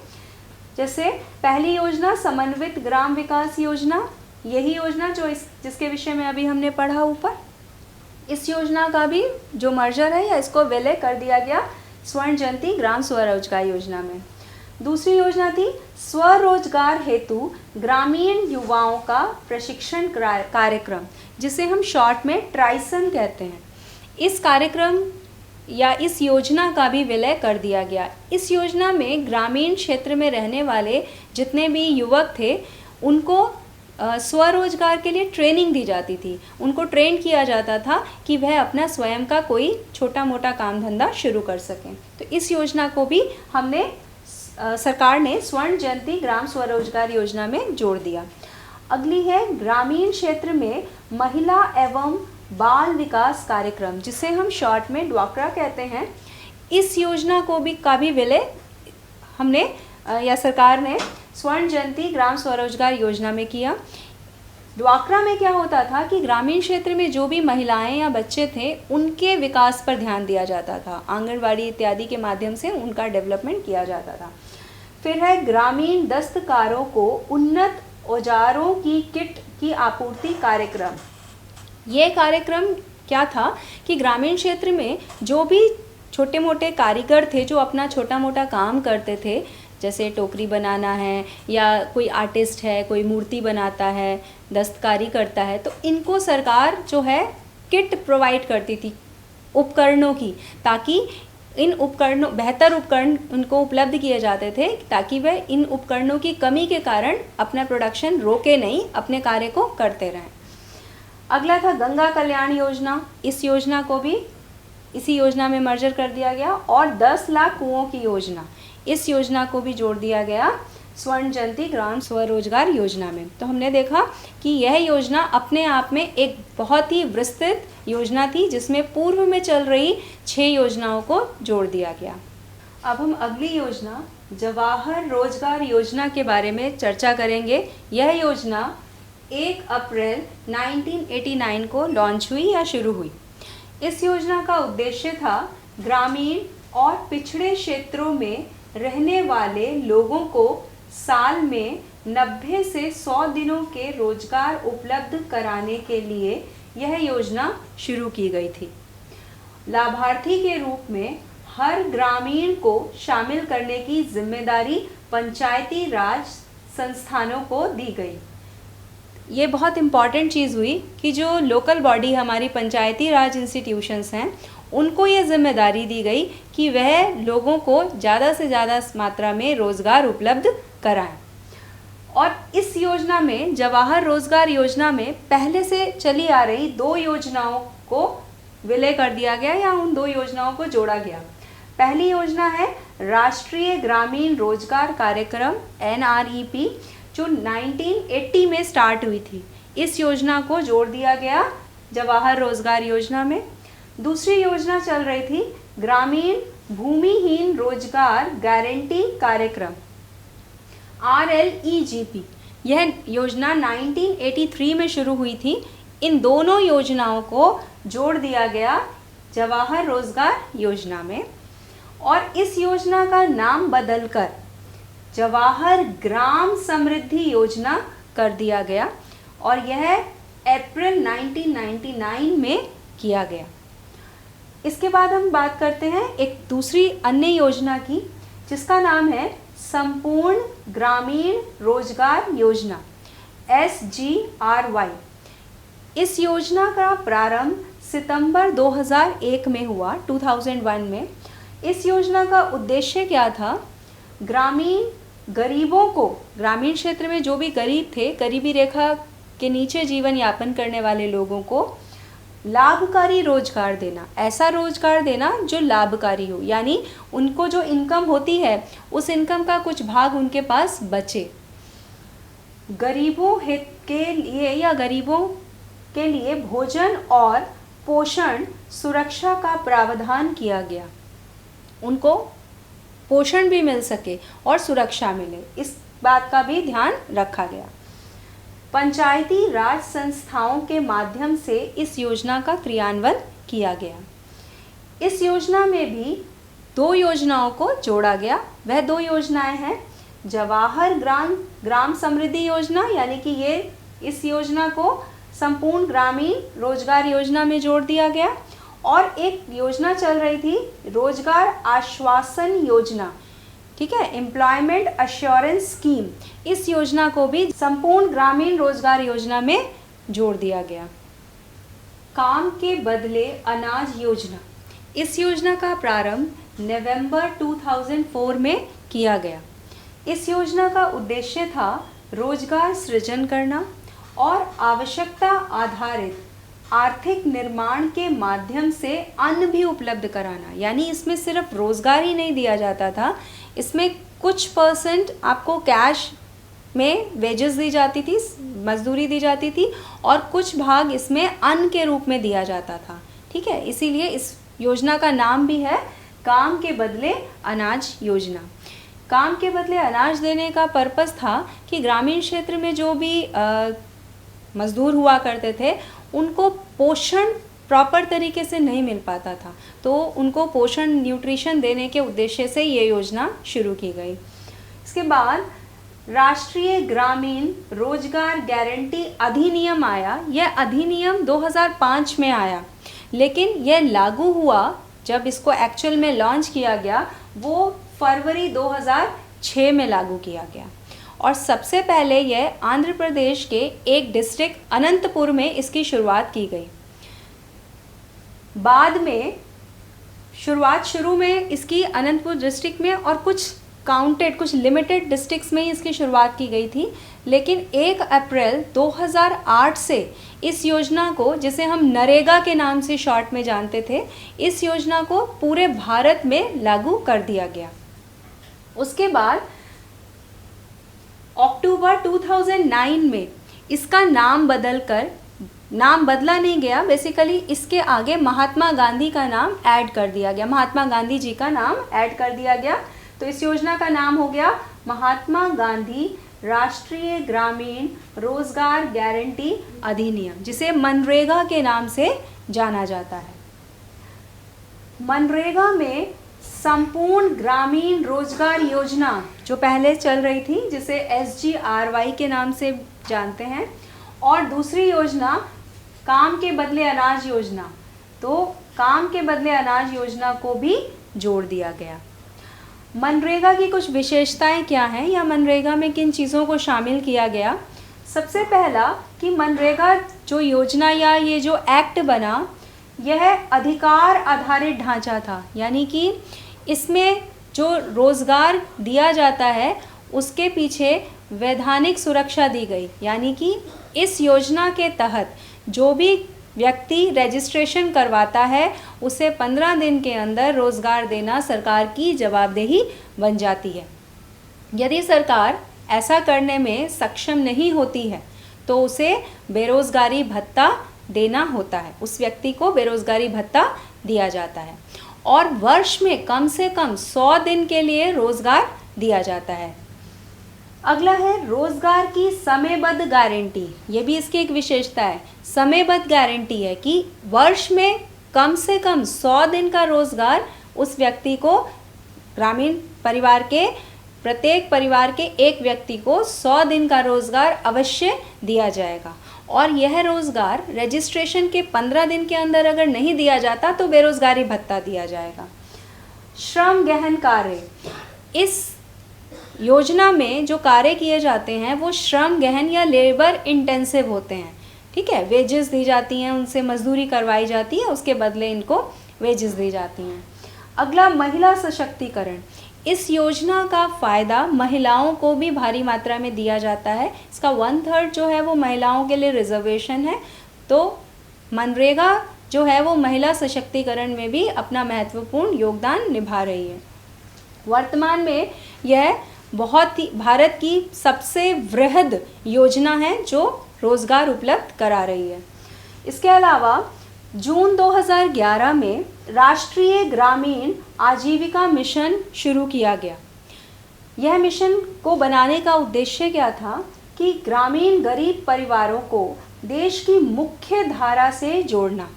जैसे पहली योजना समन्वित ग्राम विकास योजना, यही योजना जिसके विषय में अभी हमने पढ़ा ऊपर। इस योजना का भी जो मर्जर है या इसको विलय कर दिया गया स्वर्ण जयंती ग्राम स्वरोजगार योजना में। दूसरी योजना थी स्वरोजगार हेतु ग्रामीण युवाओं का प्रशिक्षण कार्यक्रम, जिसे हम शॉर्ट में ट्राइसन कहते हैं। इस कार्यक्रम या इस योजना का भी विलय कर दिया गया। इस योजना में ग्रामीण क्षेत्र में रहने वाले जितने भी युवक थे उनको स्वरोजगार के लिए ट्रेनिंग दी जाती थी। उनको ट्रेन किया जाता था कि वह अपना स्वयं का कोई छोटा मोटा काम धंधा शुरू कर सकें। तो इस योजना को भी हमने सरकार ने स्वर्ण जयंती ग्राम स्वरोजगार योजना में जोड़ दिया। अगली है ग्रामीण क्षेत्र में महिला एवं बाल विकास कार्यक्रम, जिसे हम शॉर्ट में ड्वाक्रा कहते हैं। इस योजना को भी विलय हमने या सरकार ने स्वर्ण जयंती ग्राम स्वरोजगार योजना में किया। ड्वाक्रा में क्या होता था कि ग्रामीण क्षेत्र में जो भी महिलाएं या बच्चे थे उनके विकास पर ध्यान दिया जाता था, आंगनवाड़ी इत्यादि के माध्यम से उनका डेवलपमेंट किया जाता था। फिर है ग्रामीण दस्तकारों को उन्नत औजारों की किट की आपूर्ति कार्यक्रम। ये कार्यक्रम क्या था कि ग्रामीण क्षेत्र में जो भी छोटे मोटे कारीगर थे जो अपना छोटा मोटा काम करते थे, जैसे टोकरी बनाना है या कोई आर्टिस्ट है, कोई मूर्ति बनाता है, दस्तकारी करता है, तो इनको सरकार जो है किट प्रोवाइड करती थी उपकरणों की, ताकि इन उपकरणों बेहतर उपकरण उनको उपलब्ध किए जाते थे ताकि वह इन उपकरणों की कमी के कारण अपना प्रोडक्शन रोके नहीं, अपने कार्य को करते रहें। अगला था गंगा कल्याण योजना। इस योजना को भी इसी योजना में मर्जर कर दिया गया। और 10 लाख कुओं की योजना, इस योजना को भी जोड़ दिया गया स्वर्ण जयंती ग्राम स्वरोजगार योजना में। तो हमने देखा कि यह योजना अपने आप में एक बहुत ही विस्तृत योजना थी जिसमें पूर्व में चल रही 6 योजनाओं को जोड़ दिया गया। अब हम अगली योजना जवाहर रोजगार योजना के बारे में चर्चा करेंगे। यह योजना 1 अप्रैल 1989 को लॉन्च हुई या शुरू हुई। इस योजना का उद्देश्य था ग्रामीण और पिछड़े क्षेत्रों में रहने वाले लोगों को साल में 90 से 100 दिनों के रोजगार उपलब्ध कराने के लिए यह योजना शुरू की गई थी। लाभार्थी के रूप में हर ग्रामीण को शामिल करने की जिम्मेदारी पंचायती राज संस्थानों को दी गई। ये बहुत इम्पॉर्टेंट चीज़ हुई कि जो लोकल बॉडी हमारी पंचायती राज इंस्टीट्यूशंस हैं उनको ये जिम्मेदारी दी गई कि वह लोगों को ज़्यादा से ज़्यादा मात्रा में रोज़गार उपलब्ध कराएं। और इस योजना में, जवाहर रोज़गार योजना में पहले से चली आ रही 2 योजनाओं को विलय कर दिया गया या उन 2 योजनाओं को जोड़ा गया। पहली योजना है राष्ट्रीय ग्रामीण रोजगार कार्यक्रम NREP जो 1980 में स्टार्ट हुई थी। इस योजना को जोड़ दिया गया जवाहर रोजगार योजना में। दूसरी योजना चल रही थी ग्रामीण भूमिहीन रोजगार गारंटी कार्यक्रम RLEGP। यह योजना 1983 में शुरू हुई थी। इन दोनों योजनाओं को जोड़ दिया गया जवाहर रोजगार योजना में और इस योजना का नाम बदलकर जवाहर ग्राम समृद्धि योजना कर दिया गया और यह अप्रैल 1999 में किया गया। इसके बाद हम बात करते हैं एक दूसरी अन्य योजना की जिसका नाम है संपूर्ण ग्रामीण रोजगार योजना SGRY। इस योजना का प्रारंभ सितंबर 2001 में हुआ, 2001 में। इस योजना का उद्देश्य क्या था? ग्रामीण गरीबों को, ग्रामीण क्षेत्र में जो भी गरीब थे, गरीबी रेखा के नीचे जीवन यापन करने वाले लोगों को लाभकारी रोजगार देना, ऐसा रोजगार देना जो लाभकारी हो, यानी उनको जो इनकम होती है उस इनकम का कुछ भाग उनके पास बचे। गरीबों हित के लिए या गरीबों के लिए भोजन और पोषण सुरक्षा का प्रावधान किया गया, उनको पोषण भी मिल सके और सुरक्षा मिले, इस बात का भी ध्यान रखा गया। पंचायती राज संस्थाओं के माध्यम से इस योजना का क्रियान्वयन किया गया। इस योजना में भी 2 योजनाओं को जोड़ा गया। वह 2 योजनाएं हैं जवाहर ग्राम समृद्धि योजना, यानी कि ये इस योजना को संपूर्ण ग्रामीण रोजगार योजना में जोड़ दिया गया, और एक योजना चल रही थी रोजगार आश्वासन योजना, ठीक है, एम्प्लॉयमेंट अश्योरेंस स्कीम। इस योजना को भी संपूर्ण ग्रामीण रोजगार योजना में जोड़ दिया गया। काम के बदले अनाज योजना, इस योजना का प्रारंभ नवंबर 2004 में किया गया। इस योजना का उद्देश्य था रोजगार सृजन करना और आवश्यकता आधारित आर्थिक निर्माण के माध्यम से अन्न भी उपलब्ध कराना, यानी इसमें सिर्फ रोजगार ही नहीं दिया जाता था, इसमें कुछ % आपको कैश में वेजेस दी जाती थी, मजदूरी दी जाती थी, और कुछ भाग इसमें अन्न के रूप में दिया जाता था, ठीक है। इसीलिए इस योजना का नाम भी है काम के बदले अनाज योजना। काम के बदले अनाज देने का पर्पस था कि ग्रामीण क्षेत्र में जो भी मजदूर हुआ करते थे उनको पोषण प्रॉपर तरीके से नहीं मिल पाता था, तो उनको पोषण न्यूट्रिशन देने के उद्देश्य से ये योजना शुरू की गई। इसके बाद राष्ट्रीय ग्रामीण रोजगार गारंटी अधिनियम आया। यह अधिनियम 2005 में आया, लेकिन यह लागू हुआ, जब इसको एक्चुअल में लॉन्च किया गया वो फरवरी 2006 में लागू किया गया। और सबसे पहले यह आंध्र प्रदेश के एक डिस्ट्रिक्ट अनंतपुर में इसकी शुरुआत की गई। बाद में शुरू में इसकी अनंतपुर डिस्ट्रिक्ट में और कुछ लिमिटेड डिस्ट्रिक्ट्स में इसकी शुरुआत की गई थी, लेकिन 1 अप्रैल 2008 से इस योजना को, जिसे हम नरेगा के नाम से शॉर्ट में जानते थे, इस योजना को पूरे भारत में लागू कर दिया गया। उसके बाद अक्टूबर 2009 में इसका नाम बदला नहीं गया, बेसिकली इसके आगे महात्मा गांधी का नाम ऐड कर दिया गया, महात्मा गांधी जी का नाम ऐड कर दिया गया। तो इस योजना का नाम हो गया महात्मा गांधी राष्ट्रीय ग्रामीण रोजगार गारंटी अधिनियम, जिसे मनरेगा के नाम से जाना जाता है। मनरेगा में संपूर्ण ग्रामीण रोजगार योजना जो पहले चल रही थी, जिसे SGRY के नाम से जानते हैं, और दूसरी योजना काम के बदले अनाज योजना, तो काम के बदले अनाज योजना को भी जोड़ दिया गया। मनरेगा की कुछ विशेषताएं क्या हैं या मनरेगा में किन चीज़ों को शामिल किया गया। सबसे पहला कि मनरेगा जो योजना या ये जो एक्ट बना, यह अधिकार आधारित ढांचा था, यानी कि इसमें जो रोज़गार दिया जाता है उसके पीछे वैधानिक सुरक्षा दी गई, यानी कि इस योजना के तहत जो भी व्यक्ति रजिस्ट्रेशन करवाता है उसे 15 दिन के अंदर रोज़गार देना सरकार की जवाबदेही बन जाती है। यदि सरकार ऐसा करने में सक्षम नहीं होती है तो उसे बेरोज़गारी भत्ता देना होता है, उस व्यक्ति को बेरोज़गारी भत्ता दिया जाता है, और वर्ष में कम से कम 100 दिन के लिए रोज़गार दिया जाता है। अगला है रोज़गार की समयबद्ध गारंटी। ये भी इसकी एक विशेषता है। समयबद्ध गारंटी है कि वर्ष में कम से कम 100 दिन का रोज़गार उस व्यक्ति को, ग्रामीण परिवार के प्रत्येक परिवार के एक व्यक्ति को 100 दिन का रोज़गार अवश्य दिया जाएगा, और यह रोज़गार रजिस्ट्रेशन के 15 दिन के अंदर अगर नहीं दिया जाता तो बेरोज़गारी भत्ता दिया जाएगा। श्रम गहन कार्य, इस योजना में जो कार्य किए जाते हैं वो श्रम गहन या लेबर इंटेंसिव होते हैं, ठीक है। वेजेस दी जाती हैं, उनसे मजदूरी करवाई जाती है, उसके बदले इनको वेजेस दी जाती हैं। अगला महिला सशक्तिकरण, इस योजना का फ़ायदा महिलाओं को भी भारी मात्रा में दिया जाता है। इसका 1/3 जो है वो महिलाओं के लिए रिजर्वेशन है, तो मनरेगा जो है वो महिला सशक्तिकरण में भी अपना महत्वपूर्ण योगदान निभा रही है। वर्तमान में यह बहुत ही भारत की सबसे वृहद योजना है जो रोज़गार उपलब्ध करा रही है। इसके अलावा जून 2011 में राष्ट्रीय ग्रामीण आजीविका मिशन शुरू किया गया। यह मिशन को बनाने का उद्देश्य क्या था कि ग्रामीण गरीब परिवारों को देश की मुख्य धारा से जोड़ना।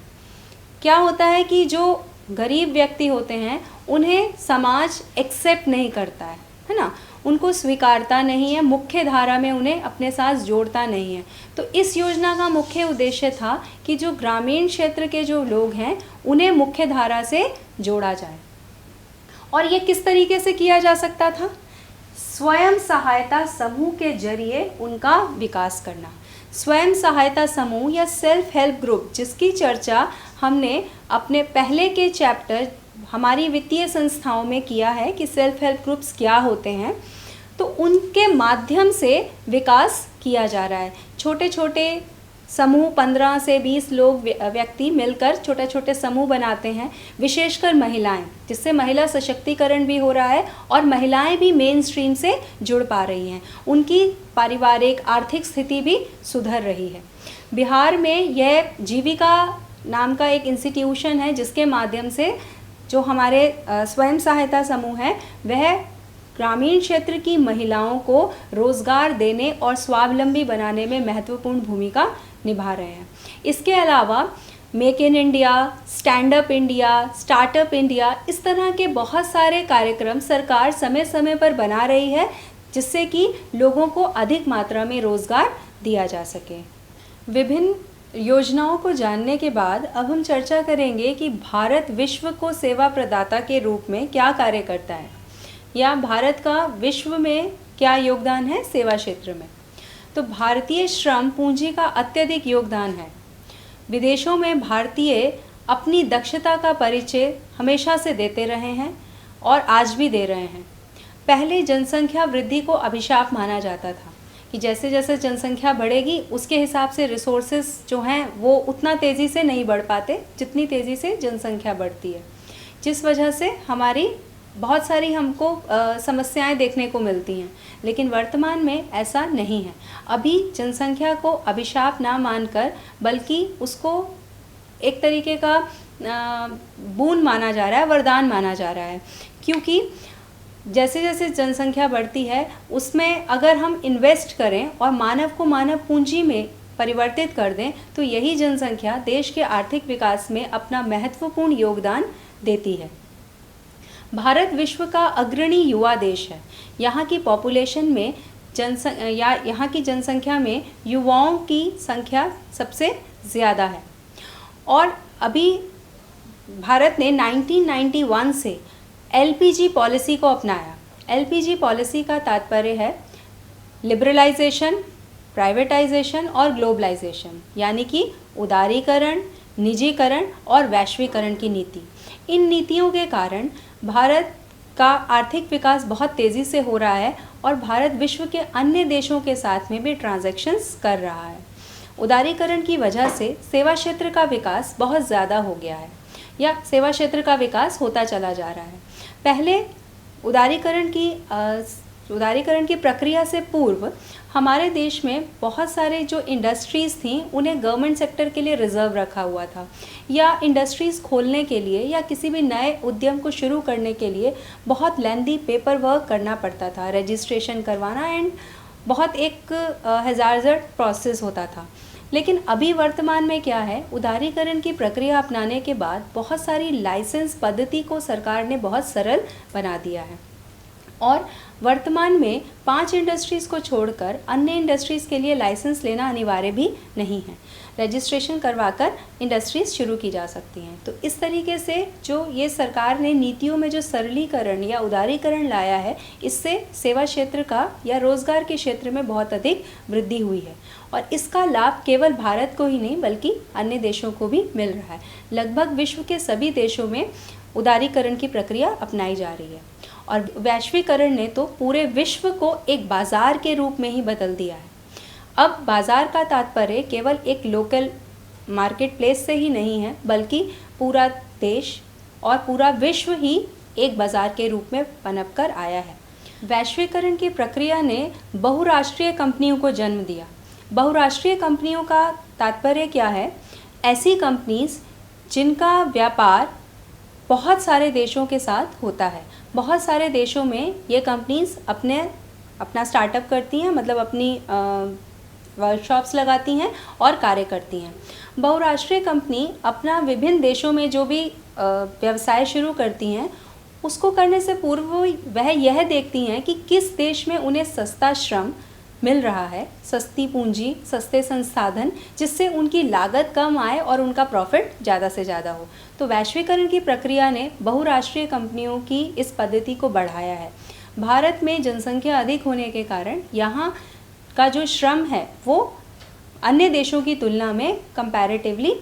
क्या होता है कि जो गरीब व्यक्ति होते हैं उन्हें समाज एक्सेप्ट नहीं करता है ना, उनको स्वीकारता नहीं है, मुख्य धारा में उन्हें अपने साथ जोड़ता नहीं है। तो इस योजना का मुख्य उद्देश्य था कि जो ग्रामीण क्षेत्र के जो लोग हैं उन्हें मुख्य धारा से जोड़ा जाए। और ये किस तरीके से किया जा सकता था? स्वयं सहायता समूह के जरिए उनका विकास करना। स्वयं सहायता समूह या सेल्फ हेल्प ग्रुप, जिसकी चर्चा हमने अपने पहले के चैप्टर हमारी वित्तीय संस्थाओं में किया है कि सेल्फ हेल्प ग्रुप्स क्या होते हैं, तो उनके माध्यम से विकास किया जा रहा है। छोटे छोटे समूह 15 से 20 लोग व्यक्ति मिलकर छोटे छोटे समूह बनाते हैं, विशेषकर महिलाएं, जिससे महिला सशक्तिकरण भी हो रहा है और महिलाएं भी मेन स्ट्रीम से जुड़ पा रही हैं, उनकी पारिवारिक आर्थिक स्थिति भी सुधर रही है। बिहार में यह जीविका नाम का एक इंस्टीट्यूशन है जिसके माध्यम से जो हमारे स्वयं सहायता समूह है वह ग्रामीण क्षेत्र की महिलाओं को रोज़गार देने और स्वावलंबी बनाने में महत्वपूर्ण भूमिका निभा रहे हैं। इसके अलावा make in India, stand up India, startup India, इस तरह के बहुत सारे कार्यक्रम सरकार समय समय पर बना रही है जिससे कि लोगों को अधिक मात्रा में रोज़गार दिया जा सके। विभिन्न योजनाओं को जानने के बाद अब हम चर्चा करेंगे कि भारत विश्व को सेवा प्रदाता के रूप में क्या कार्य करता है, या भारत का विश्व में क्या योगदान है सेवा क्षेत्र में। तो भारतीय श्रम पूंजी का अत्यधिक योगदान है। विदेशों में भारतीय अपनी दक्षता का परिचय हमेशा से देते रहे हैं और आज भी दे रहे हैं। पहले जनसंख्या वृद्धि को अभिशाप माना जाता था कि जैसे जैसे जनसंख्या बढ़ेगी उसके हिसाब से रिसोर्सेज जो हैं वो उतना तेज़ी से नहीं बढ़ पाते जितनी तेज़ी से जनसंख्या बढ़ती है, जिस वजह से हमारी बहुत सारी हमको समस्याएं देखने को मिलती हैं। लेकिन वर्तमान में ऐसा नहीं है। अभी जनसंख्या को अभिशाप ना मानकर बल्कि उसको एक तरीके का बून माना जा रहा है, वरदान माना जा रहा है, क्योंकि जैसे जैसे जनसंख्या बढ़ती है उसमें अगर हम इन्वेस्ट करें और मानव को मानव पूंजी में परिवर्तित कर दें तो यही जनसंख्या देश के आर्थिक विकास में अपना महत्वपूर्ण योगदान देती है। भारत विश्व का अग्रणी युवा देश है। यहाँ की पॉपुलेशन में यहाँ की जनसंख्या में युवाओं की संख्या सबसे ज़्यादा है। और अभी भारत ने 1991 से LPG पॉलिसी को अपनाया। LPG पॉलिसी का तात्पर्य है लिबरलाइजेशन, प्राइवेटाइजेशन और ग्लोबलाइजेशन, यानी कि उदारीकरण, निजीकरण और वैश्वीकरण की नीति। इन नीतियों के कारण भारत का आर्थिक विकास बहुत तेज़ी से हो रहा है और भारत विश्व के अन्य देशों के साथ में भी ट्रांजैक्शंस कर रहा है। उदारीकरण की वजह से सेवा क्षेत्र का विकास बहुत ज़्यादा हो गया है, या सेवा क्षेत्र का विकास होता चला जा रहा है। पहले उदारीकरण की प्रक्रिया से पूर्व हमारे देश में बहुत सारे जो इंडस्ट्रीज़ थी उन्हें गवर्नमेंट सेक्टर के लिए रिजर्व रखा हुआ था, या इंडस्ट्रीज़ खोलने के लिए या किसी भी नए उद्यम को शुरू करने के लिए बहुत लेंदी पेपर वर्क करना पड़ता था, रजिस्ट्रेशन करवाना एंड बहुत एक हैज़ार्ड प्रोसेस होता था। लेकिन अभी वर्तमान में क्या है, उदारीकरण की प्रक्रिया अपनाने के बाद बहुत सारी लाइसेंस पद्धति को सरकार ने बहुत सरल बना दिया है और वर्तमान में 5 इंडस्ट्रीज़ को छोड़कर अन्य इंडस्ट्रीज़ के लिए लाइसेंस लेना अनिवार्य भी नहीं है। रजिस्ट्रेशन करवाकर इंडस्ट्रीज़ शुरू की जा सकती हैं। तो इस तरीके से जो ये सरकार ने नीतियों में जो सरलीकरण या उदारीकरण लाया है, इससे सेवा क्षेत्र का या रोज़गार के क्षेत्र में बहुत अधिक वृद्धि हुई है और इसका लाभ केवल भारत को ही नहीं बल्कि अन्य देशों को भी मिल रहा है। लगभग विश्व के सभी देशों में उदारीकरण की प्रक्रिया अपनाई जा रही है और वैश्वीकरण ने तो पूरे विश्व को एक बाज़ार के रूप में ही बदल दिया है। अब बाज़ार का तात्पर्य केवल एक लोकल मार्केट प्लेस से ही नहीं है बल्कि पूरा देश और पूरा विश्व ही एक बाज़ार के रूप में पनप कर आया है। वैश्वीकरण की प्रक्रिया ने बहुराष्ट्रीय कंपनियों को जन्म दिया। बहुराष्ट्रीय कंपनियों का तात्पर्य क्या है? ऐसी कंपनीज जिनका व्यापार बहुत सारे देशों के साथ होता है। बहुत सारे देशों में ये कंपनीज अपना स्टार्टअप करती हैं, मतलब अपनी वर्कशॉप्स लगाती हैं और कार्य करती हैं। बहुराष्ट्रीय कंपनी अपना विभिन्न देशों में जो भी व्यवसाय शुरू करती हैं उसको करने से पूर्व वह यह देखती हैं कि किस देश में उन्हें सस्ता श्रम मिल रहा है, सस्ती पूंजी, सस्ते संसाधन, जिससे उनकी लागत कम आए और उनका प्रॉफिट ज़्यादा से ज़्यादा हो। तो वैश्वीकरण की प्रक्रिया ने बहुराष्ट्रीय कंपनियों की इस पद्धति को बढ़ाया है। भारत में जनसंख्या अधिक होने के कारण यहाँ का जो श्रम है वो अन्य देशों की तुलना में कंपैरेटिवली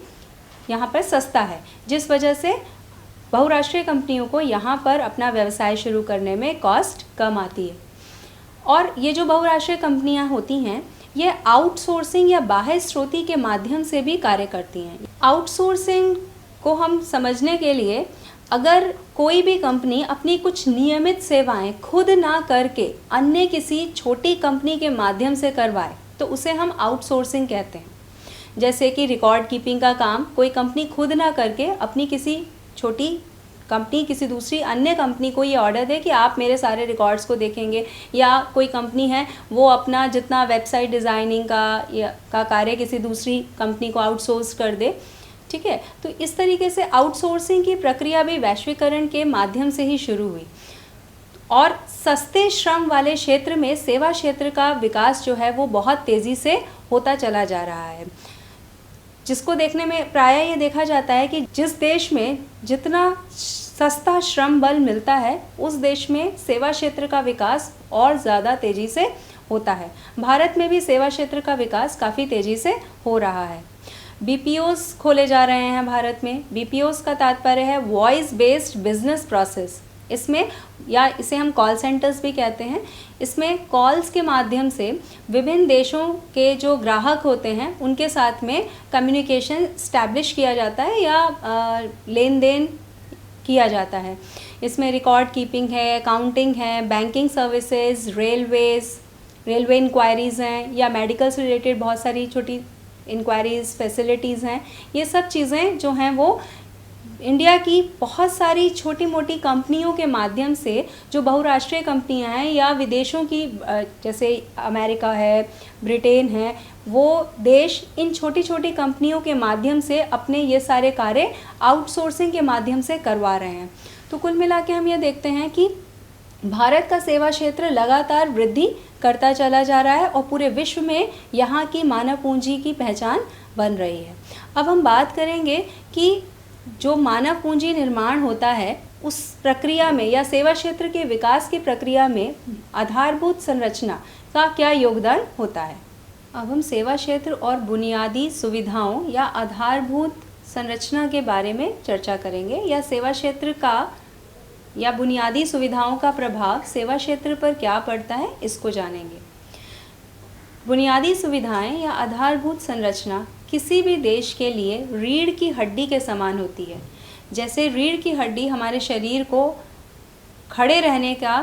यहाँ पर सस्ता है, जिस वजह से बहुराष्ट्रीय कंपनियों को यहाँ पर अपना व्यवसाय शुरू करने में कॉस्ट कम आती है। और ये जो बहुराष्ट्रीय कंपनियां होती हैं ये आउटसोर्सिंग या बाह्य स्रोती के माध्यम से भी कार्य करती हैं। आउटसोर्सिंग को हम समझने के लिए अगर कोई भी कंपनी अपनी कुछ नियमित सेवाएं खुद ना करके अन्य किसी छोटी कंपनी के माध्यम से करवाए तो उसे हम आउटसोर्सिंग कहते हैं। जैसे कि रिकॉर्ड कीपिंग का काम कोई कंपनी खुद ना करके अपनी किसी छोटी कंपनी किसी दूसरी अन्य कंपनी को ये ऑर्डर दे कि आप मेरे सारे रिकॉर्ड्स को देखेंगे, या कोई कंपनी है वो अपना जितना वेबसाइट डिज़ाइनिंग का कार्य किसी दूसरी कंपनी को आउटसोर्स कर दे। ठीक है, तो इस तरीके से आउटसोर्सिंग की प्रक्रिया भी वैश्वीकरण के माध्यम से ही शुरू हुई। और सस्ते श्रम वाले क्षेत्र में सेवा क्षेत्र का विकास जो है वो बहुत तेज़ी से होता चला जा रहा है, जिसको देखने में प्रायः ये देखा जाता है कि जिस देश में जितना सस्ता श्रम बल मिलता है उस देश में सेवा क्षेत्र का विकास और ज़्यादा तेज़ी से होता है। भारत में भी सेवा क्षेत्र का विकास काफ़ी तेज़ी से हो रहा है। बीपीओस खोले जा रहे हैं भारत में। बीपीओस का तात्पर्य है वॉइस बेस्ड बिजनेस प्रोसेस। इसमें, या इसे हम कॉल सेंटर्स भी कहते हैं, इसमें कॉल्स के माध्यम से विभिन्न देशों के जो ग्राहक होते हैं उनके साथ में कम्युनिकेशन स्टैब्लिश किया जाता है या लेन देन किया जाता है। इसमें रिकॉर्ड कीपिंग है, अकाउंटिंग है, बैंकिंग सर्विसेज, रेलवे इंक्वायरीज़ हैं, या मेडिकल से रिलेटेड बहुत सारी छोटी इंक्वायरीज़, फैसिलिटीज़ हैं। ये सब चीज़ें जो हैं वो इंडिया की बहुत सारी छोटी मोटी कंपनियों के माध्यम से, जो बहुराष्ट्रीय कंपनियां हैं या विदेशों की, जैसे अमेरिका है, ब्रिटेन है, वो देश इन छोटी छोटी कंपनियों के माध्यम से अपने ये सारे कार्य आउटसोर्सिंग के माध्यम से करवा रहे हैं। तो कुल मिला के हम ये देखते हैं कि भारत का सेवा क्षेत्र लगातार वृद्धि करता चला जा रहा है और पूरे विश्व में यहाँ की मानव पूंजी की पहचान बन रही है। अब हम बात करेंगे कि जो मानव पूंजी निर्माण होता है उस प्रक्रिया में या सेवा क्षेत्र के विकास की प्रक्रिया में आधारभूत संरचना का क्या योगदान होता है। अब हम सेवा क्षेत्र और बुनियादी सुविधाओं या आधारभूत संरचना के बारे में चर्चा करेंगे, या सेवा क्षेत्र का या बुनियादी सुविधाओं का प्रभाव सेवा क्षेत्र पर क्या पड़ता है, इसको जानेंगे। बुनियादी सुविधाएं या आधारभूत संरचना किसी भी देश के लिए रीढ़ की हड्डी के समान होती है। जैसे रीढ़ की हड्डी हमारे शरीर को खड़े रहने का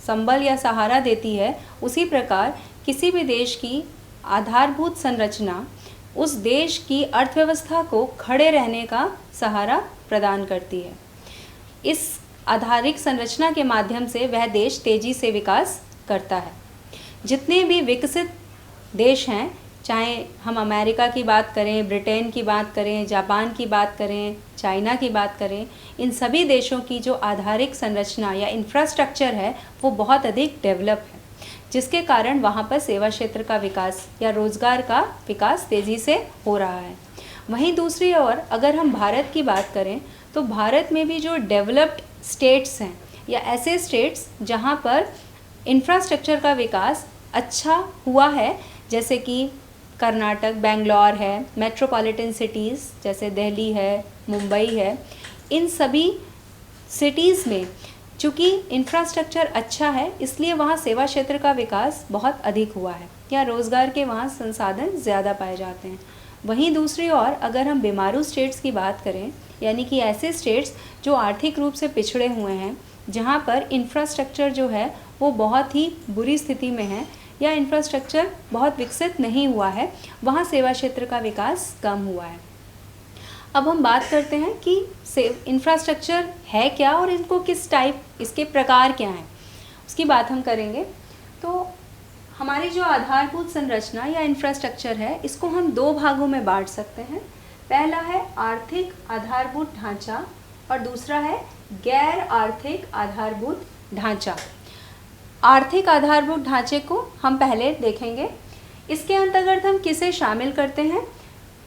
संबल या सहारा देती है, उसी प्रकार किसी भी देश की आधारभूत संरचना उस देश की अर्थव्यवस्था को खड़े रहने का सहारा प्रदान करती है। इस आधारिक संरचना के माध्यम से वह देश तेजी से विकास करता है। जितने भी विकसित देश हैं, चाहे हम अमेरिका की बात करें, ब्रिटेन की बात करें, जापान की बात करें, चाइना की बात करें, इन सभी देशों की जो आधारिक संरचना या इंफ्रास्ट्रक्चर है वो बहुत अधिक डेवलप है, जिसके कारण वहाँ पर सेवा क्षेत्र का विकास या रोज़गार का विकास तेज़ी से हो रहा है। वहीं दूसरी ओर अगर हम भारत की बात करें तो भारत में भी जो डेवलप्ड स्टेट्स हैं या ऐसे स्टेट्स जहाँ पर इंफ्रास्ट्रक्चर का विकास अच्छा हुआ है, जैसे कि कर्नाटक, बेंगलोर है, मेट्रोपॉलिटन सिटीज़ जैसे दिल्ली है, मुंबई है, इन सभी सिटीज़ में चूँकि इंफ्रास्ट्रक्चर अच्छा है इसलिए वहाँ सेवा क्षेत्र का विकास बहुत अधिक हुआ है या रोज़गार के वहाँ संसाधन ज़्यादा पाए जाते हैं। वहीं दूसरी ओर अगर हम बीमारू स्टेट्स की बात करें, यानी कि ऐसे स्टेट्स जो आर्थिक रूप से पिछड़े हुए हैं, जहाँ पर इंफ्रास्ट्रक्चर जो है वो बहुत ही बुरी स्थिति में है या इंफ्रास्ट्रक्चर बहुत विकसित नहीं हुआ है, वहाँ सेवा क्षेत्र का विकास कम हुआ है। अब हम बात करते हैं कि इंफ्रास्ट्रक्चर है क्या और इनको किस टाइप, इसके प्रकार क्या हैं, उसकी बात हम करेंगे। तो हमारी जो आधारभूत संरचना या इंफ्रास्ट्रक्चर है इसको हम दो भागों में बांट सकते हैं। पहला है आर्थिक आधारभूत ढांचा और दूसरा है गैर आर्थिक आधारभूत ढांचा। आर्थिक आधारभूत ढांचे को हम पहले देखेंगे। इसके अंतर्गत हम किसे शामिल करते हैं?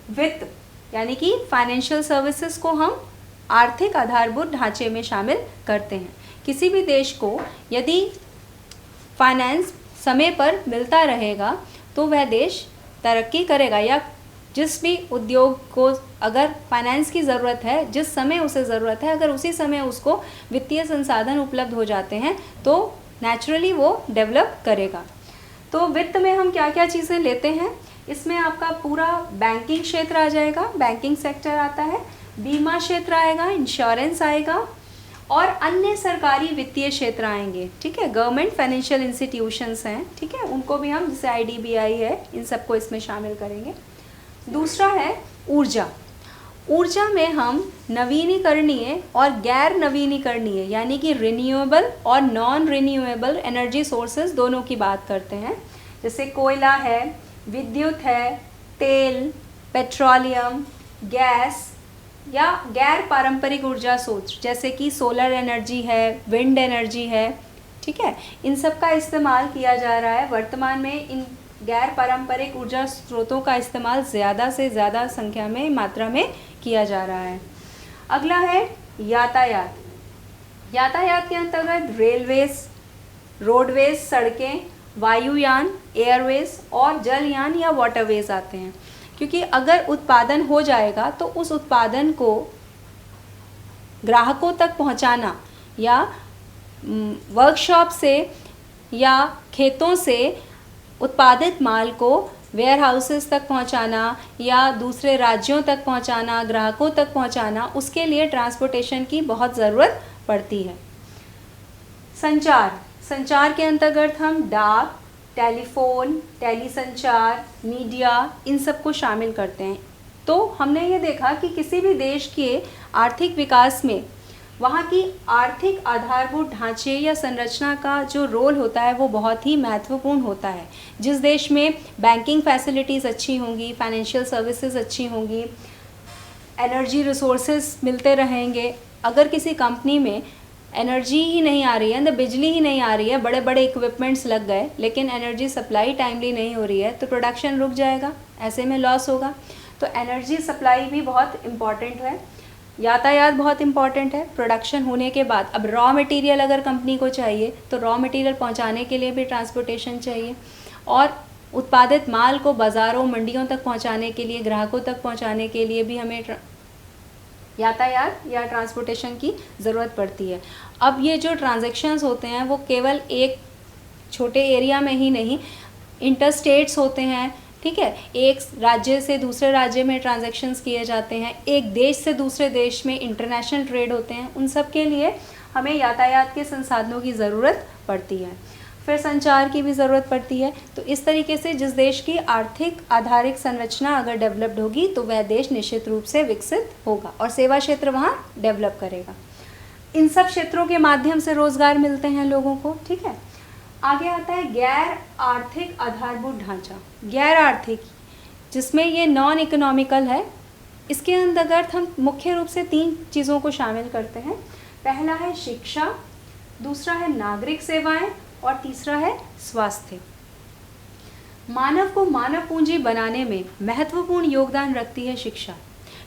वित्त यानी कि फाइनेंशियल सर्विसेज को हम आर्थिक आधारभूत ढांचे में शामिल करते हैं। किसी भी देश को यदि फाइनेंस समय पर मिलता रहेगा तो वह देश तरक्की करेगा, या जिस भी उद्योग को अगर फाइनेंस की ज़रूरत है, जिस समय उसे ज़रूरत है, अगर उसी समय उसको वित्तीय संसाधन उपलब्ध हो जाते हैं तो नेचुरली वो डेवलप करेगा। तो वित्त में हम क्या क्या चीज़ें लेते हैं, इसमें आपका पूरा बैंकिंग क्षेत्र आ जाएगा, बैंकिंग सेक्टर आता है, बीमा क्षेत्र आएगा, इंश्योरेंस आएगा और अन्य सरकारी वित्तीय क्षेत्र आएंगे। ठीक है, गवर्नमेंट फाइनेंशियल इंस्टीट्यूशंस हैं, ठीक है, उनको भी हम जैसे IDBI है, इन सबको इसमें शामिल करेंगे। दूसरा है ऊर्जा। ऊर्जा में हम नवीनीकरणीय और गैर नवीनीकरणीय यानी कि रिन्यूएबल और नॉन रिन्यूएबल एनर्जी सोर्सेज दोनों की बात करते हैं। जैसे कोयला है, विद्युत है, तेल, पेट्रोलियम, गैस या गैर पारंपरिक ऊर्जा स्रोत जैसे कि सोलर एनर्जी है, विंड एनर्जी है, ठीक है। इन सब का इस्तेमाल किया जा रहा है। वर्तमान में इन गैर पारंपरिक ऊर्जा स्रोतों का इस्तेमाल ज़्यादा से ज़्यादा संख्या में, मात्रा में किया जा रहा है। अगला है यातायात। यातायात के अंतर्गत रेलवेज, रोडवेज, सड़कें, वायुयान, एयरवेज और जलयान या वाटरवेज आते हैं। क्योंकि अगर उत्पादन हो जाएगा तो उस उत्पादन को ग्राहकों तक पहुंचाना या वर्कशॉप से या खेतों से उत्पादित माल को वेयर हाउसेस तक पहुंचाना या दूसरे राज्यों तक पहुंचाना, ग्राहकों तक पहुंचाना, उसके लिए ट्रांसपोर्टेशन की बहुत ज़रूरत पड़ती है। संचार के अंतर्गत हम डाक, टेलीफोन, टेलीसंचार, मीडिया, इन सब को शामिल करते हैं। तो हमने ये देखा कि किसी भी देश के आर्थिक विकास में वहाँ की आर्थिक आधारभूत ढांचे या संरचना का जो रोल होता है वो बहुत ही महत्वपूर्ण होता है। जिस देश में बैंकिंग फैसिलिटीज़ अच्छी होंगी, फाइनेंशियल सर्विसेज अच्छी होंगी, एनर्जी रिसोर्सेज मिलते रहेंगे। अगर किसी कंपनी में एनर्जी ही नहीं आ रही है, बिजली ही नहीं आ रही है, बड़े बड़े इक्विपमेंट्स लग गए लेकिन एनर्जी सप्लाई टाइमली नहीं हो रही है तो प्रोडक्शन रुक जाएगा, ऐसे में लॉस होगा। तो एनर्जी सप्लाई भी बहुत इम्पॉर्टेंट है। यातायात बहुत इम्पॉर्टेंट है। प्रोडक्शन होने के बाद अब रॉ मटेरियल अगर कंपनी को चाहिए तो रॉ मटेरियल पहुंचाने के लिए भी ट्रांसपोर्टेशन चाहिए और उत्पादित माल को बाज़ारों, मंडियों तक पहुंचाने के लिए, ग्राहकों तक पहुंचाने के लिए भी हमें यातायात या ट्रांसपोर्टेशन की ज़रूरत पड़ती है। अब ये जो ट्रांजैक्शंस होते हैं वो केवल एक छोटे एरिया में ही नहीं, इंटरस्टेट्स होते हैं, ठीक है। एक राज्य से दूसरे राज्य में ट्रांजैक्शंस किए जाते हैं, एक देश से दूसरे देश में इंटरनेशनल ट्रेड होते हैं। उन सब के लिए हमें यातायात के संसाधनों की ज़रूरत पड़ती है। फिर संचार की भी ज़रूरत पड़ती है। तो इस तरीके से जिस देश की आर्थिक आधारित संरचना अगर डेवलप्ड होगी तो वह देश निश्चित रूप से विकसित होगा और सेवा क्षेत्र वहाँ डेवलप करेगा। इन सब क्षेत्रों के माध्यम से रोज़गार मिलते हैं लोगों को, ठीक है। आगे आता है गैर आर्थिक आधारभूत ढांचा। गैर आर्थिक जिसमें ये नॉन इकोनॉमिकल है, इसके अंतर्गत हम मुख्य रूप से 3 चीज़ों को शामिल करते हैं। पहला है शिक्षा, दूसरा है नागरिक सेवाएं और तीसरा है स्वास्थ्य। मानव को मानव पूंजी बनाने में महत्वपूर्ण योगदान रखती है शिक्षा।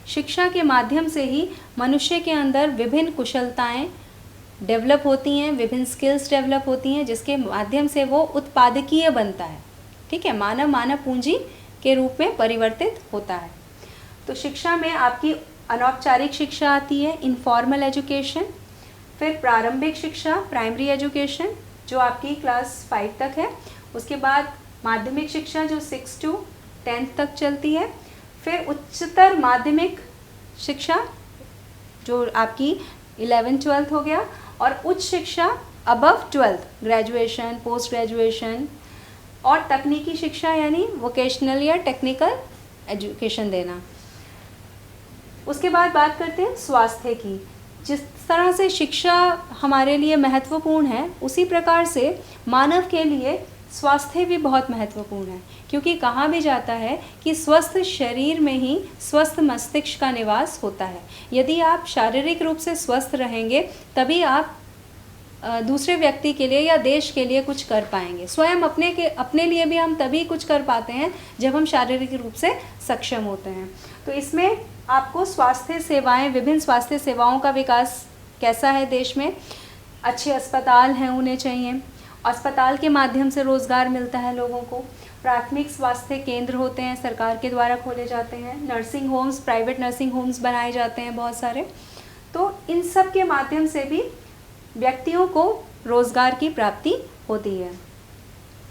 शिक्षा के माध्यम से ही मनुष्य के अंदर विभिन्न कुशलताएं डेवलप होती हैं, विभिन्न स्किल्स डेवलप होती हैं, जिसके माध्यम से वो उत्पादकीय बनता है, ठीक है। मानव पूंजी के रूप में परिवर्तित होता है। तो शिक्षा में आपकी अनौपचारिक शिक्षा आती है, इनफॉर्मल एजुकेशन, फिर प्रारंभिक शिक्षा, प्राइमरी एजुकेशन जो आपकी क्लास 5 तक है, उसके बाद माध्यमिक शिक्षा जो 6 to 10 तक चलती है, फिर उच्चतर माध्यमिक शिक्षा जो आपकी 11-12 हो गया, और उच्च शिक्षा अबव 12, ग्रेजुएशन, पोस्ट ग्रेजुएशन, और तकनीकी शिक्षा यानी वोकेशनल या टेक्निकल एजुकेशन देना। उसके बाद बात करते हैं स्वास्थ्य की। जिस तरह से शिक्षा हमारे लिए महत्वपूर्ण है उसी प्रकार से मानव के लिए स्वास्थ्य भी बहुत महत्वपूर्ण है, क्योंकि कहा भी जाता है कि स्वस्थ शरीर में ही स्वस्थ मस्तिष्क का निवास होता है। यदि आप शारीरिक रूप से स्वस्थ रहेंगे तभी आप दूसरे व्यक्ति के लिए या देश के लिए कुछ कर पाएंगे। स्वयं अपने लिए भी हम तभी कुछ कर पाते हैं जब हम शारीरिक रूप से सक्षम होते हैं। तो इसमें आपको स्वास्थ्य सेवाएं, विभिन्न स्वास्थ्य सेवाओं का विकास कैसा है देश में, अच्छे अस्पताल हैं उन्हें चाहिए, अस्पताल के माध्यम से रोज़गार मिलता है लोगों को, प्राथमिक स्वास्थ्य केंद्र होते हैं सरकार के द्वारा खोले जाते हैं, nursing homes, private nursing homes बनाए जाते हैं बहुत सारे। तो इन सब के माध्यम से भी व्यक्तियों को रोज़गार की प्राप्ति होती है।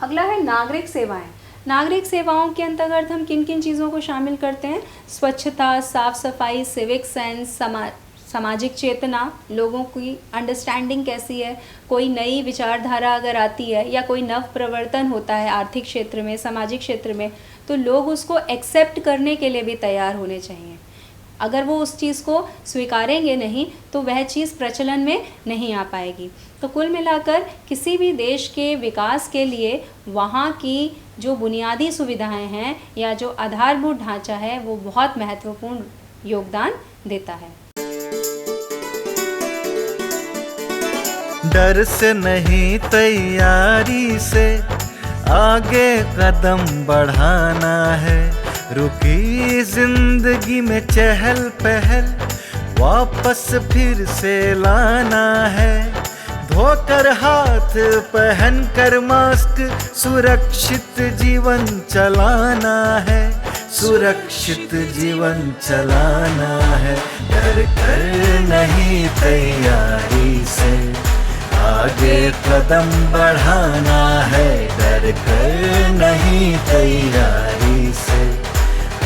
अगला है नागरिक सेवाएं। नागरिक सेवाओं के अंतर्गत हम किन किन चीज़ों को शामिल करते हैं? स्वच्छता, साफ सफाई, सिविक सेंस, सामाजिक चेतना, लोगों की अंडरस्टैंडिंग कैसी है, कोई नई विचारधारा अगर आती है या कोई नव प्रवर्तन होता है आर्थिक क्षेत्र में, सामाजिक क्षेत्र में, तो लोग उसको एक्सेप्ट करने के लिए भी तैयार होने चाहिए। अगर वो उस चीज़ को स्वीकारेंगे नहीं तो वह चीज़ प्रचलन में नहीं आ पाएगी। तो कुल मिलाकर किसी भी देश के विकास के लिए वहाँ की जो बुनियादी सुविधाएं हैं या जो आधारभूत ढांचा है वो बहुत महत्वपूर्ण योगदान देता है। डर से नहीं तैयारी से आगे कदम बढ़ाना है। रुकी जिंदगी में चहल पहल वापस फिर से लाना है। धोकर हाथ पहन कर मास्क सुरक्षित जीवन चलाना है। सुरक्षित जीवन चलाना है। डर कर नहीं तैयारी से आगे कदम बढ़ाना है। डर कर नहीं तैयारी से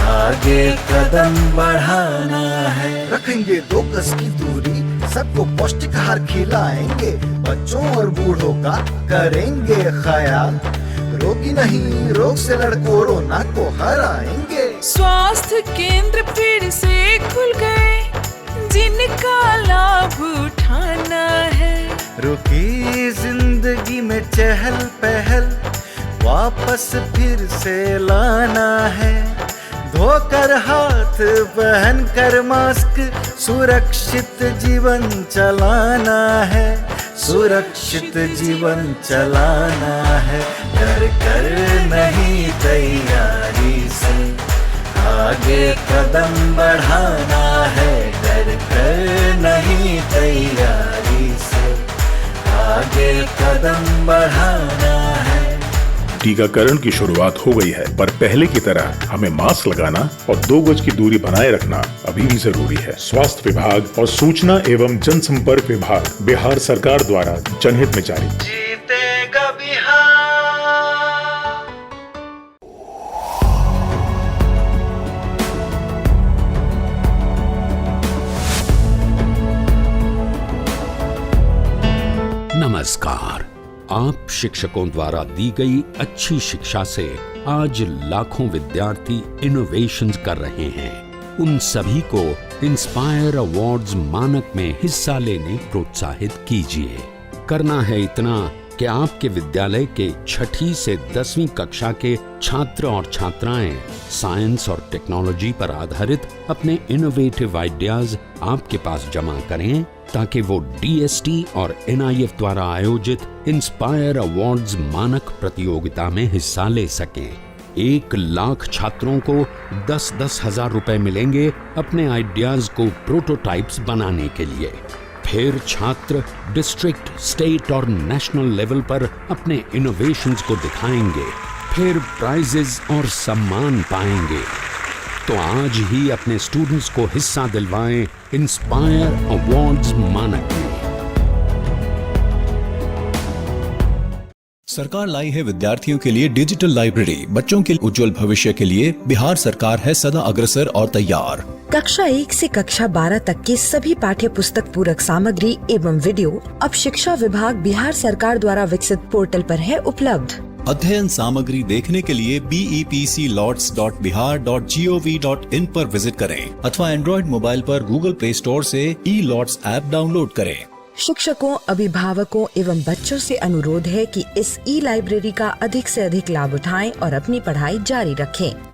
आगे कदम बढ़ाना है। रखेंगे 2 गज की दूरी, सबको पौष्टिक आहार खिलाएंगे, बच्चों और बूढ़ों का करेंगे ख्याल। रोगी नहीं, रोग से लड़ कोरोना को हराएंगे। स्वास्थ्य केंद्र फिर से खुल गए, जिनका लाभ उठाना है। रुकी जिंदगी में चहल पहल वापस फिर से लाना है। धोकर हाथ पहन कर मास्क सुरक्षित जीवन चलाना है। सुरक्षित जीवन चलाना है। डर कर नहीं तैयारी से आगे कदम बढ़ाना है। डर कर नहीं तैयारी से आगे कदम बढ़ाना है। टीकाकरण की शुरुआत हो गई है, पर पहले की तरह हमें मास्क लगाना और 2 गज की दूरी बनाए रखना अभी भी जरूरी है। स्वास्थ्य विभाग और सूचना एवं जनसंपर्क विभाग बिहार सरकार द्वारा जनहित में जारी। जीतेगा बिहार। नमस्कार। आप शिक्षकों द्वारा दी गई अच्छी शिक्षा से आज लाखों विद्यार्थी इनोवेशंस कर रहे हैं। उन सभी को इंस्पायर अवार्ड्स मानक में हिस्सा लेने प्रोत्साहित कीजिए। करना है इतना कि आपके विद्यालय के 6ठी से 10वीं कक्षा के छात्र और छात्राएं साइंस और टेक्नोलॉजी पर आधारित अपने इनोवेटिव आइडियाज आपके पास जमा करें, ताकि वो DST और NIF द्वारा आयोजित इंस्पायर अवार्ड्स मानक प्रतियोगिता में हिस्सा ले सकें। 1 लाख छात्रों को 10-10 हजार रुपए मिलेंगे अपने आइडियाज को प्रोटोटाइप्स बनाने के लिए। फिर छात्र डिस्ट्रिक्ट, स्टेट और नेशनल लेवल पर अपने इनोवेशंस को दिखाएंगे। फिर प्राइजेस और सम्मान पाएंगे। तो आज ही अपने स्टूडेंट्स को हिस्सा दिलवाएं इंस्पायर अवार्ड्स मानक में। सरकार लाई है विद्यार्थियों के लिए डिजिटल लाइब्रेरी। बच्चों के उज्जवल भविष्य के लिए बिहार सरकार है सदा अग्रसर और तैयार। कक्षा 1 से कक्षा 12 तक की सभी पाठ्य पुस्तक पूरक सामग्री एवं वीडियो अब शिक्षा विभाग बिहार सरकार द्वारा विकसित पोर्टल पर है उपलब्ध। अध्ययन सामग्री देखने के लिए BEPCLots.bihar.gov.in पर विजिट करें अथवा एंड्रॉइड मोबाइल पर गूगल प्ले स्टोर से E-Lots ऐप डाउनलोड करें। शिक्षकों, अभिभावकों एवं बच्चों से अनुरोध है कि इस ई लाइब्रेरी का अधिक से अधिक लाभ उठाएं और अपनी पढ़ाई जारी रखें।